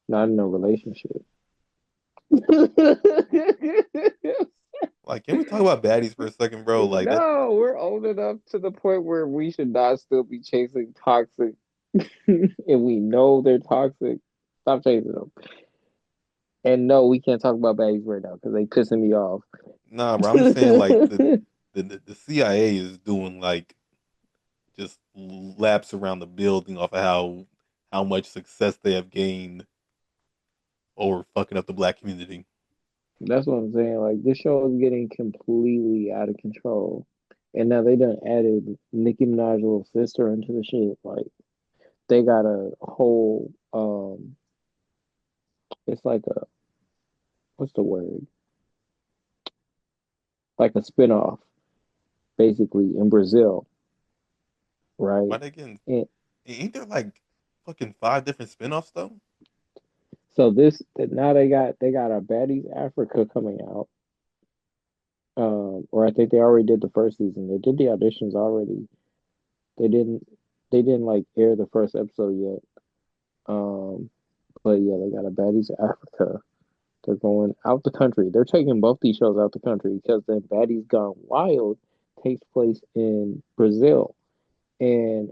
not in a relationship. Like, can we talk about baddies for a second, bro? Like that. No, we're old enough to the point where we should not still be chasing toxic, and we know they're toxic. Stop chasing them. And no, we can't talk about baddies right now because they pissing me off. Nah, bro. I'm just saying like the CIA is doing like just laps around the building off of how much success they have gained over fucking up the black community. That's what I'm saying. Like this show is getting completely out of control. And now they done added Nicki Minaj's little sister into the shit. Like they got a whole it's like a what's the word? Like a spinoff, basically in Brazil, Why right? they getting? And Ain't there like fucking five different spinoffs though? so this now they got a Baddies Africa coming out. Or I think they already did the first season. They did the auditions already. They didn't they didn't like air the first episode yet. Um, but yeah, they got a Baddies Africa. They're going out the country. They're taking both these shows out the country because then Baddies Gone Wild takes place in Brazil. And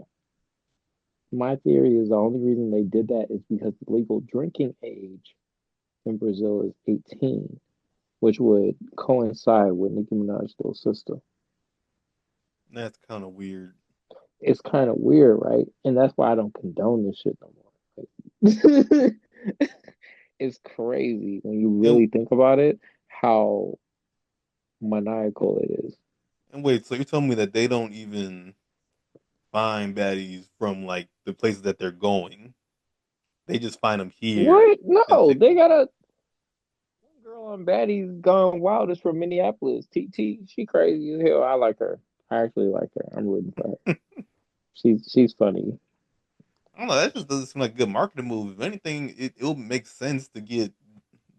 my theory is the only reason they did that is because the legal drinking age in Brazil is 18, which would coincide with Nicki Minaj's little sister. That's kind of weird. It's kind of weird, right? And that's why I don't condone this shit no more. Like, it's crazy when you And really think about it, how maniacal it is. and wait, so you're telling me that they don't even find baddies from like the places that they're going? They just find them here What? and No, take they them. got a one girl on Baddies Gone Wild is from Minneapolis. TT, she crazy as hell. I like her. I actually like her. I'm rooting for her. She's funny. I don't know. That just doesn't seem like a good marketing move. If anything, it'll make sense to get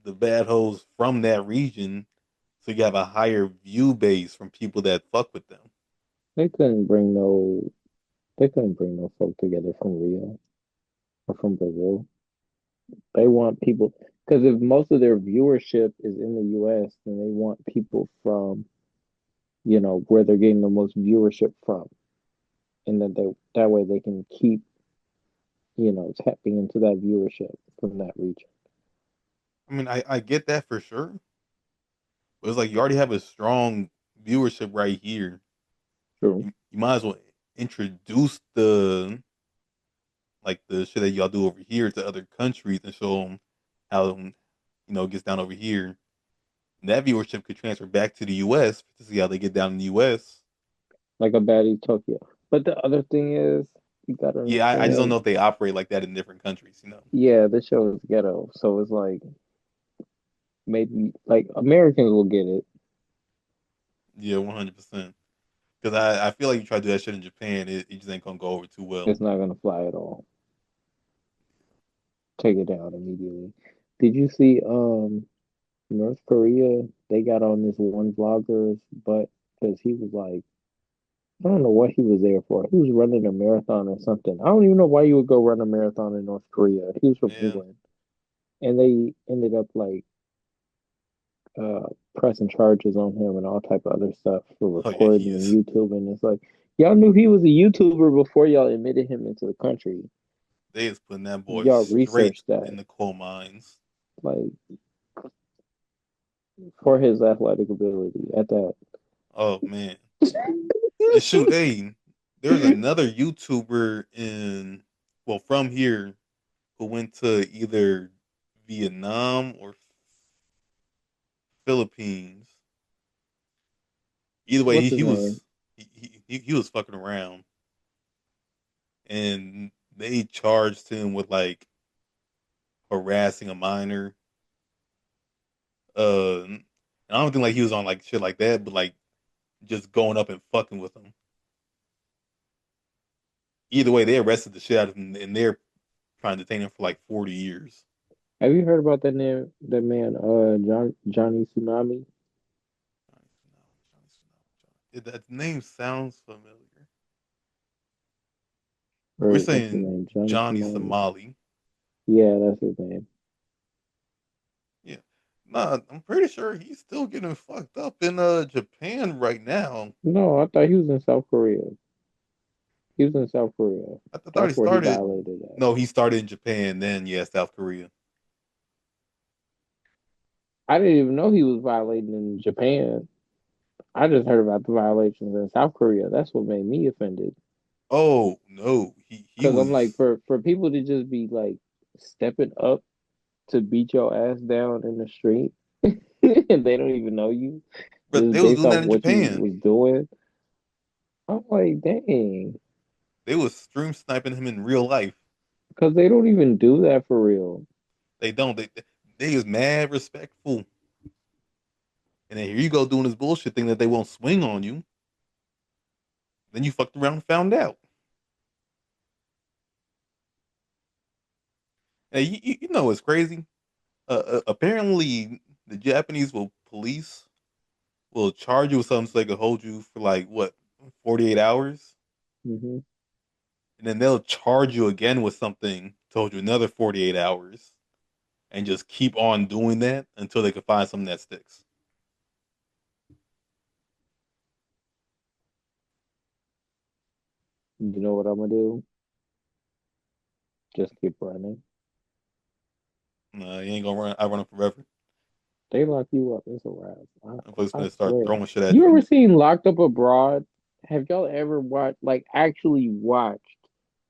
the bad hoes from that region, so you have a higher view base from people that fuck with them. They couldn't bring no they couldn't bring no folk together from Rio or from Brazil. They want people because if most of their viewership is in the US, then they want people from, where they're getting the most viewership from. And then that way they can keep, tapping into that viewership from that region. I mean, I get that for sure, but it's like you already have a strong viewership right here. True. You might as well introduce the shit that y'all do over here to other countries and show them how it gets down over here. And that viewership could transfer back to the U.S. to see how they get down in the U.S. Like a baddie Tokyo. But the other thing is, you gotta Yeah, I just don't understand, know if they operate like that in different countries. yeah, this show is ghetto. So it's like maybe like Americans will get it. Yeah, 100%. Because I feel like you try to do that shit in Japan, it just ain't gonna go over too well. It's not gonna fly at all. Take it down immediately. Did you see North Korea? They got on this one vlogger's butt because he was like, I don't know what he was there for. He was running a marathon or something. I don't even know why you would go run a marathon in North Korea. He was from Yeah, England. And they ended up like uh pressing charges on him and all type of other stuff for oh yeah, recording he and is. YouTube. And it's like y'all knew he was a YouTuber before y'all admitted him into the country. They is putting that boy Y'all straight researched that, in the coal mines. like for his athletic ability at that. Oh man, and shoot, hey, there's another YouTuber from here who went to either Vietnam or Philippines. Either way, What's he, his he name? was he was fucking around, and they charged him with like harassing a minor. And I don't think like he was on like shit like that, but like just going up and fucking with him. Either way, they arrested the shit out of him, and they're trying to detain him for like 40 years. Have you heard about that name? That man, Johnny Tsunami, That name sounds familiar. We're or what's his saying name? Johnny Johnny Somali. Somali. Yeah, that's his name. Yeah. Nah, I'm pretty sure he's still getting fucked up in Japan right now. No, I thought he was in South Korea. He was in South Korea. I thought he That's where he started. violated at. No, he started in Japan, then yeah, South Korea. I didn't even know he was violating in Japan. I just heard about the violations in South Korea. That's what made me offended. Oh no, he Cause I'm like, was. for people to just be like stepping up to beat your ass down in the street, and they don't even know you, But just they was based doing off that in what you Japan. was doing. I'm like, dang, They was stream sniping him in real life. because they don't even do that for real. They don't. They is mad respectful. And then here you go doing this bullshit thing that they won't swing on you. Then you fucked around and found out. Hey, you know what's crazy? Apparently, the Japanese police will charge you with something so they can hold you for like what 48 hours, Hmm. and then they'll charge you again with something to hold you another 48 hours, and just keep on doing that until they can find something that sticks. You know what I'm gonna do? Just keep running. You ain't gonna run. I run them forever. They lock you up. It's a wrap. I'm just I gonna start swear. throwing shit at You you. ever seen Locked Up Abroad? Have y'all ever watched, like, actually watched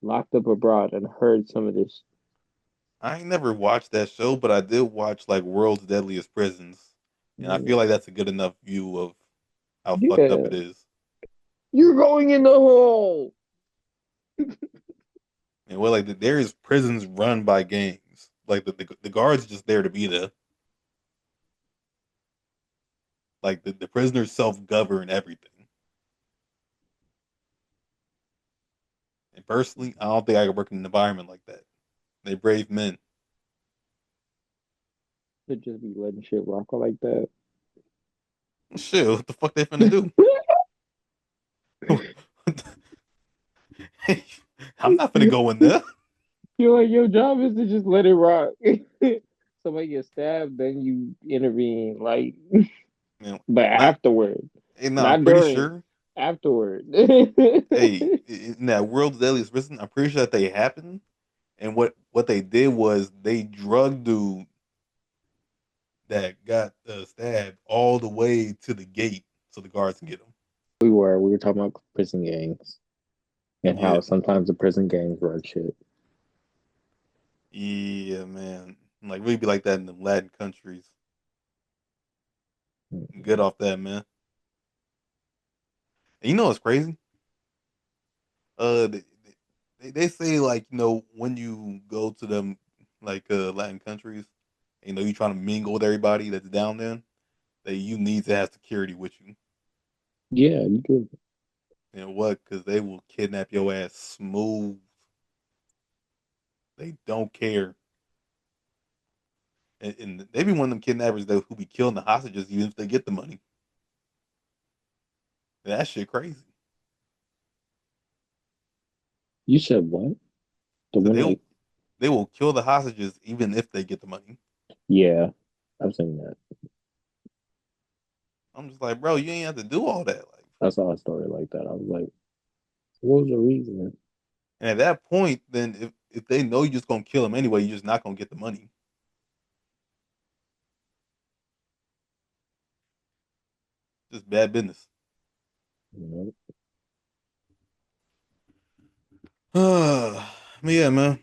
Locked Up Abroad and heard some of this? I ain't never watched that show, but I did watch like World's Deadliest Prisons, and I feel like that's a good enough view of how fucked up Yeah, it is. you're going in the hole. And well, like there is prisons run by gangs. Like the guards just there to be there. Like the prisoners self govern everything. And personally, I don't think I could work in an environment like that. They brave men. To just be letting shit rock like that. Shit, what the fuck they finna do? I'm not finna go in there. You're like, your job is to just let it rock. Somebody gets stabbed, then you intervene, like, Man, but not. afterward, Hey, no, I'm not pretty during, sure. afterward. Hey, in that World's Deadliest Prison, I'm pretty sure that they happened. And what they did was they drug dude that got stabbed all the way to the gate so the guards can get him. We were talking about prison gangs and Yeah, how sometimes the prison gangs run shit. yeah, man. Like really be like that in the Latin countries. Get off that, man. And you know what's crazy? They say like when you go to them like Latin countries, you trying to mingle with everybody that's down there, that you need to have security with you. Yeah, you do. You know what? Because they will kidnap your ass smooth. They don't care. And they be one of them kidnappers that who be killing the hostages even if they get the money. That shit crazy. You said what? The So one like, they will kill the hostages even if they get the money. yeah, I've seen that. I'm just like, bro, you ain't have to do all that. Like, I saw a story like that. I was like, what was the reason? and at that point, then if they know you're just gonna kill them anyway, you're just not gonna get the money. Just bad business. You know, But yeah, man.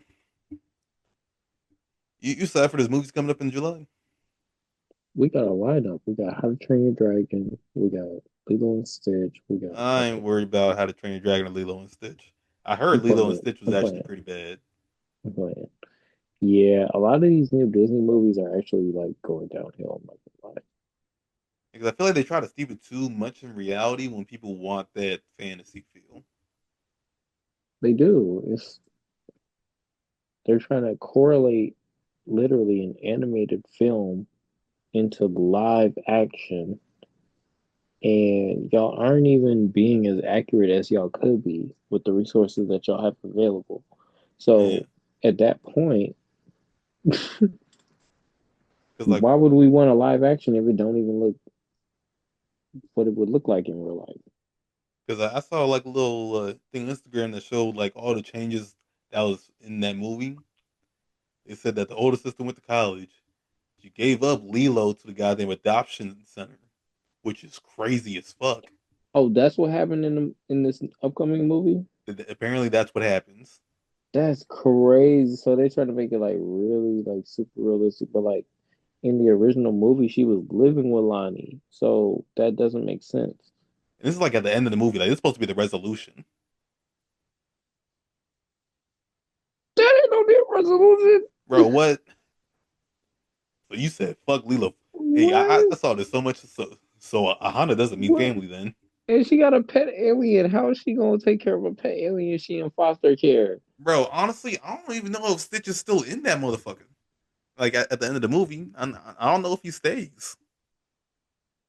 You said for this movie's coming up in July. we got a lineup. We got How to Train Your Dragon. We got Lilo and Stitch. We got I ain't fucking. worried about How to Train Your Dragon or Lilo and Stitch. I I'm heard Lilo and playing. Stitch was I'm actually playing. pretty bad. I'm playing. Yeah, a lot of these new Disney movies are actually like going downhill. I'm not gonna lie. Because I feel like they try to steep it too much in reality when people want that fantasy feel. They do. It's they're trying to correlate literally an animated film into live action, and y'all aren't even being as accurate as y'all could be with the resources that y'all have available. Yeah. So at that point, Because like, why would we want a live action if it don't even look what it would look like in real life? because I saw like a little thing on Instagram that showed like all the changes that was in that movie. It said that the older sister went to college. She gave up Lilo to the goddamn adoption center, which is crazy as fuck. Oh, that's what happened in this upcoming movie? Apparently, that's what happens. That's crazy. So they try to make it like really like super realistic, but like in the original movie, she was living with Lonnie, so that doesn't make sense. And this is like at the end of the movie. Like this is supposed to be the resolution, That ain't no damn resolution. bro. What? So you said fuck Lilo. Hey, I What? saw this so much. So a Honda doesn't mean What? family then, And she got a pet alien. How is she gonna take care of a pet alien? She in foster care. bro. Honestly, I don't even know if Stitch is still in that motherfucker. Like at the end of the movie, I don't know if he stays.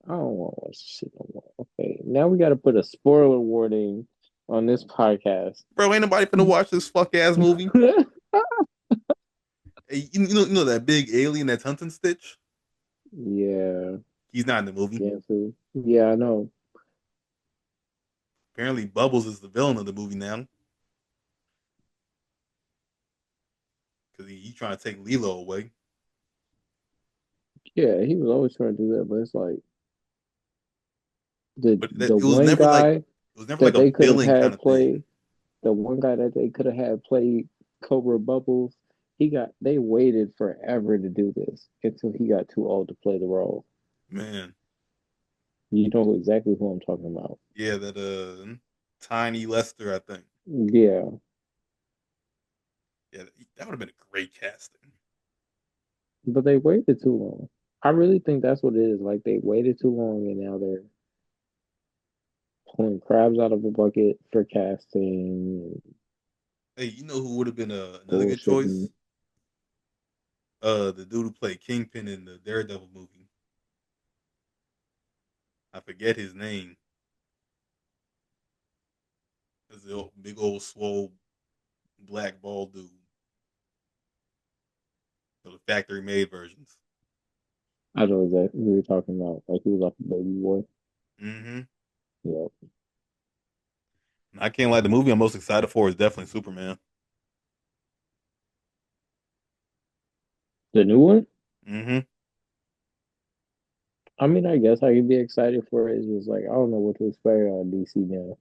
I don't want to watch this shit no more. Okay, now we got to put a spoiler warning on this podcast. Bro, ain't nobody finna watch this fuck ass movie. Hey, you know that big alien that's hunting Stitch? Yeah, He's not in the movie. Gansu. Yeah, I know. Apparently, Bubbles is the villain of the movie now because he trying to take Lilo away. Yeah, he was always trying to do that, but it's like the But the it was one never like guy it was never like that a they could have villain kind had of thing. play, the one guy that they could have had play Cobra Bubbles, they waited forever to do this until he got too old to play the role. Man, You know exactly who I'm talking about. yeah, that Tiny Lester, I think. Yeah, Yeah, that would have been a great casting. but they waited too long. I really think that's what it is. Like they waited too long and now they're pulling crabs out of a bucket for casting and Hey, you know who would have been another good bullshitting. choice? The dude who played Kingpin in the Daredevil movie. I forget his name. It's the big old swole black bald dude. The factory made versions. I know exactly who you're talking about. Like he was like a baby boy. Mm-hmm. Yeah. I can't lie. The movie I'm most excited for is definitely Superman. The new one? Mm-hmm. I mean, I guess I could be excited for it. It's just like I don't know what to expect out of DC now.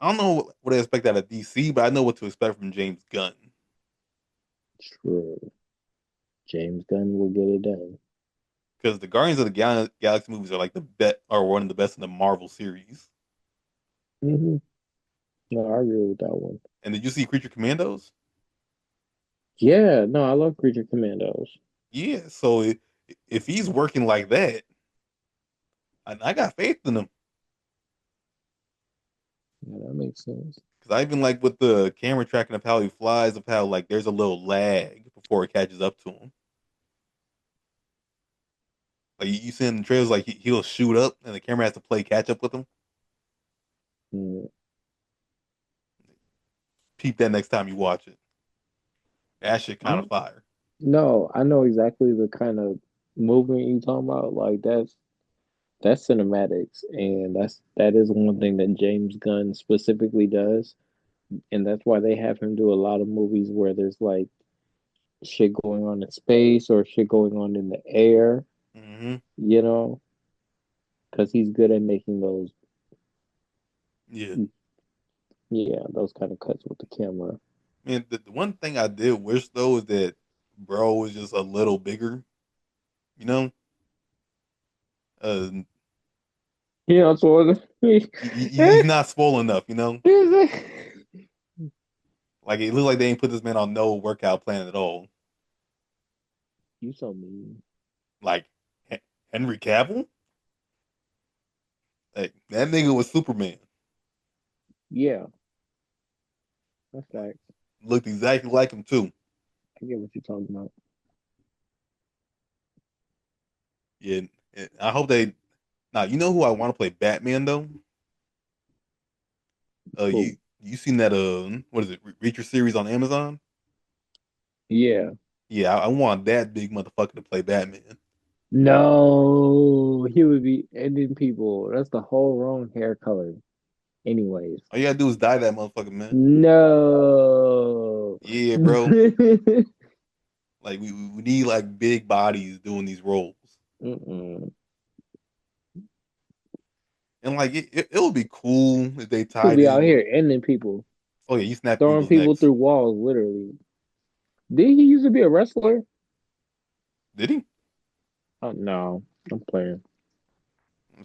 I don't know what I expect out of DC, but I know what to expect from James Gunn True. James Gunn will get it done. because the Guardians of the Galaxy movies are like are one of the best in the Marvel series. No, I agree with that one. And did you see Creature Commandos? Yeah, no, I love Creature Commandos. Yeah. So if he's working like that, I got faith in him. Yeah, that makes sense. Because I even like with the camera tracking of how he flies, of how like there's a little lag before it catches up to him. Like you see in the trailers, like he'll shoot up and the camera has to play catch up with him. Mm. Peep that next time you watch it. That shit kind of I'm fire. no, I know exactly the kind of movement you talking about. Like that's cinematics, and that is one thing that James Gunn specifically does, and that's why they have him do a lot of movies where there's like shit going on in space or shit going on in the air, Hmm. you know, because he's good at making those, Yeah. yeah, those kind of cuts with the camera. Man, the one thing I did wish though is that bro was just a little bigger. You know, uh, So he's not swole enough. You know, like it looks like they ain't put this man on no workout plan at all. you so mean. Like Henry Cavill, like that nigga was Superman. Yeah, that's Like facts. looked exactly like him too. I get what you're talking about. Yeah, and I hope they. Now you know who I want to play Batman though. Cool. You seen that what is it? Reacher series on Amazon? Yeah. Yeah, I want that big motherfucker to play Batman. No, he would be ending people. That's the whole wrong hair color. Anyways. All you gotta do is dye that motherfucker, man. No. Yeah, bro. Like we need like big bodies doing these roles, Mm-mm. and like it would be cool if they He'll tied be out in. here ending people, Oh yeah, you snap throwing people's people necks. through walls, literally. Did he used to be a wrestler? Did he? Oh no, I'm playing.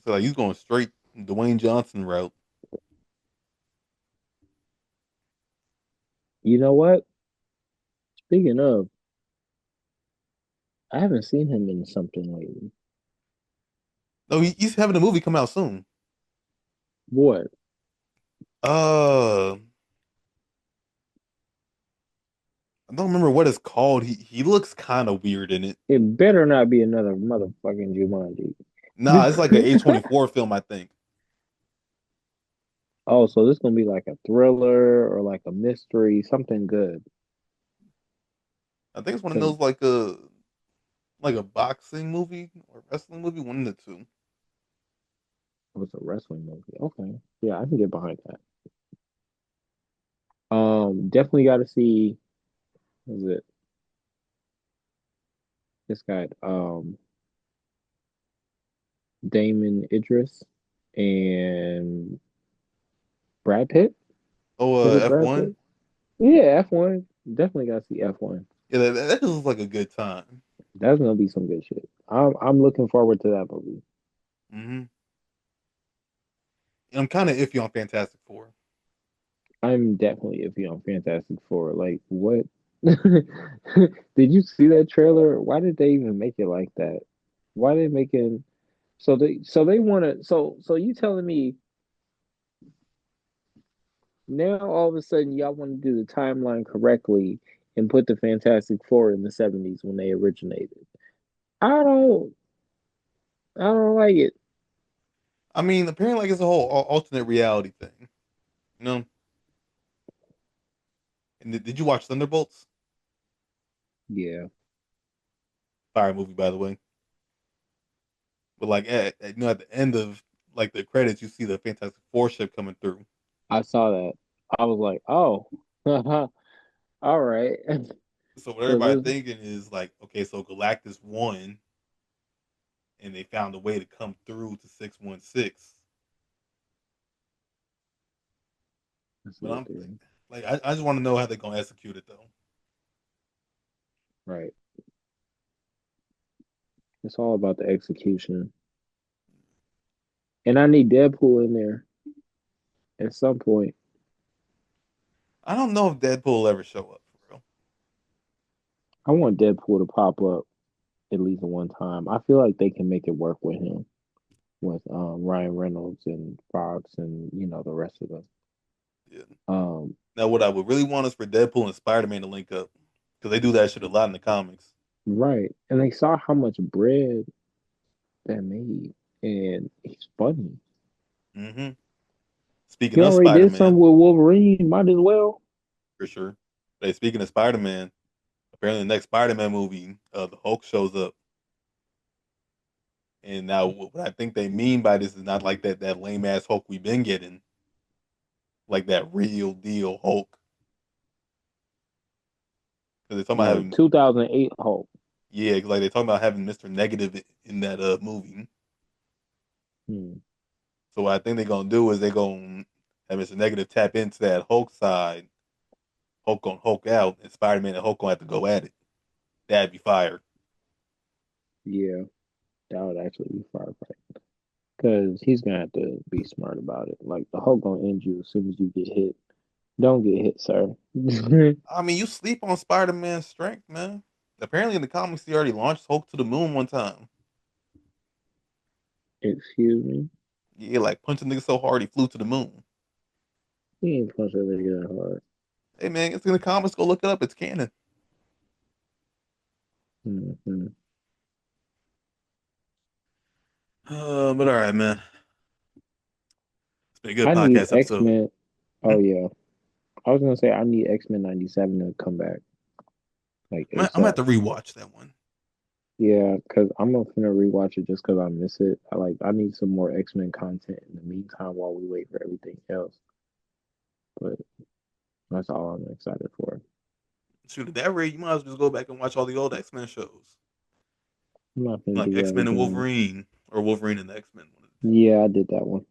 So like he's going straight. Dwayne Johnson route. You know what? Speaking of, I haven't seen him in something lately. No, he's having a movie come out soon. What? Uh, I don't remember what it's called. He looks kind of weird in it. It better not be another motherfucking Jumanji. Nah, it's like an A24 film, I think. Oh, so this gonna be like a thriller or like a mystery, something good. I think it's one of Cause those like a boxing movie or wrestling movie, one of the two. it was a wrestling movie. Okay. Yeah, I can get behind that. Definitely gotta see, what is it? This guy, Damon Idris and Brad Pitt. Oh, Is it Brad F1. Pitt? Yeah, F1. Definitely gotta see F1. Yeah, that just looks like a good time. That's gonna be some good shit. I'm looking forward to that movie. Hmm. I'm kind of iffy on Fantastic Four. I'm definitely iffy on Fantastic Four. Like, what? Did you see that trailer? Why did they even make it like that? Why they making so they want to so you telling me now all of a sudden y'all want to do the timeline correctly and put the Fantastic Four in the 70s when they originated? I don't I don't like it. I mean, apparently, like it's a whole alternate reality thing. You know. And did you watch Thunderbolts? Yeah, Fire movie, by the way. But like, at the end of like the credits, you see the Fantastic Four ship coming through. I saw that. I was like, oh, all right. So what So everybody this thinking is like, okay, so Galactus won, and they found a way to come through to 616. that's a But good I'm theory. like, I just want to know how they're gonna execute it though. Right. It's all about the execution. And I need Deadpool in there at some point. I don't know if Deadpool will ever show up for real. I want Deadpool to pop up at least one time. I feel like they can make it work with him, with Ryan Reynolds and Fox and the rest of them. Yeah. Um, Now, what I would really want is for Deadpool and Spider Man to link up because they do that shit a lot in the comics. right. And they saw how much bread that made, and he's funny. Hmm. Speaking He of already Spider did Man, something with Wolverine. Might as well. for sure. Hey, speaking of Spider Man, apparently the next Spider Man movie, the Hulk shows up. And now, what I think they mean by this is not like that lame ass Hulk we've been getting, like that real deal Hulk. Because they're talking about No, having, 2008 Hulk. yeah, 'cause like they're talking about having Mister Negative in that movie. Hmm. So what I think they're gonna do is they're gonna have Mister Negative tap into that Hulk side, Hulk gonna Hulk out, and Spider Man and Hulk gonna have to go at it. That'd be fire. Yeah, that would actually be fire. Because he's gonna have to be smart about it. Like the Hulk gonna end you as soon as you get hit. Don't get hit, sir. I mean, you sleep on Spider Man's strength, man. Apparently, in the comics, he already launched Hulk to the moon one time. Excuse me. Yeah, like punching niggas so hard he flew to the moon. He ain't punch that nigga that hard. Hey man, it's in the comics. Go look it up. It's canon. Hmm. But all right, man. It's been a good I need podcast X episode. Men. Hmm? Oh yeah, I was gonna say I need X-Men '97 to come back like I'm gonna have ASAP. to rewatch that one. Yeah, because I'm not gonna rewatch it just because I miss it. I need some more X-Men content in the meantime while we wait for everything else. But that's all I'm excited for. Shoot, at that rate, you might as well just go back and watch all the old X Men shows, I'm not gonna like do X that Men and again. Wolverine, or Wolverine and the X Men. One of the two. Yeah, I did that one.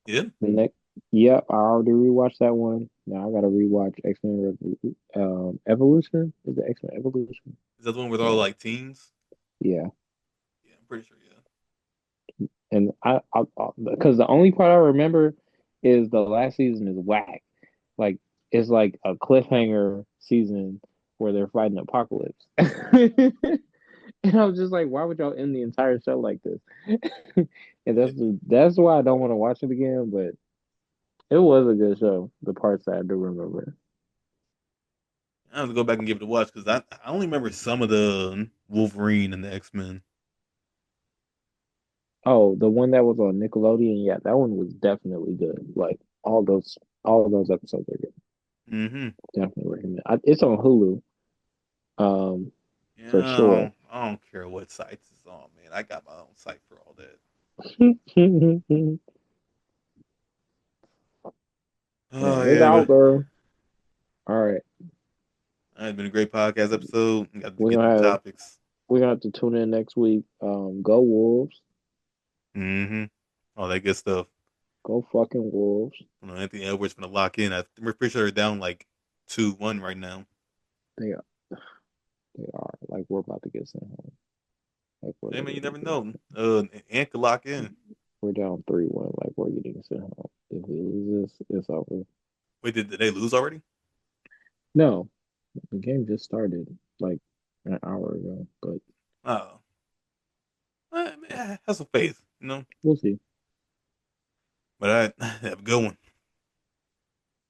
Yeah, The next, yep, I already rewatched that one. Now I gotta rewatch Evolution. Is it X-Men Evolution? is that the one with all Yeah, like teens? yeah. Yeah, I'm pretty sure. Yeah. And because the only part I remember is the last season is whack. Like it's like a cliffhanger season where they're fighting apocalypse. And I was just like, why would y'all end the entire show like this? And Yeah, that's why I don't want to watch it again. But it was a good show. The parts that I do remember. I have to go back and give it a watch because I only remember some of the Wolverine and the X Men. Oh, the one that was on Nickelodeon, yeah, that one was definitely good. Like all those episodes are good. Mm-hmm. Definitely recommend. It's on Hulu, um, Yeah, for sure. I don't care what sites it's on, man. I got my own site for all that. Man, Oh it's yeah, out, but girl. All right, it's been a great podcast episode. We got to we're get gonna through have topics. we're gonna have to tune in next week. Go Wolves, Mm-hmm. All that good stuff. go fucking Wolves. You know, Anthony Edwards gonna lock in. We're pretty sure they're down like 2-1 right now. They are, they are like we're about to get sent home. Like we're Hey man, you literally never getting know. Ant could lock in. we're down 3-1. Like we're getting sent home. If we lose this, it's over. Wait, did they lose already? No, the game just started like an hour ago, but Oh, man, have some faith, you know. we'll see. But I have a good one.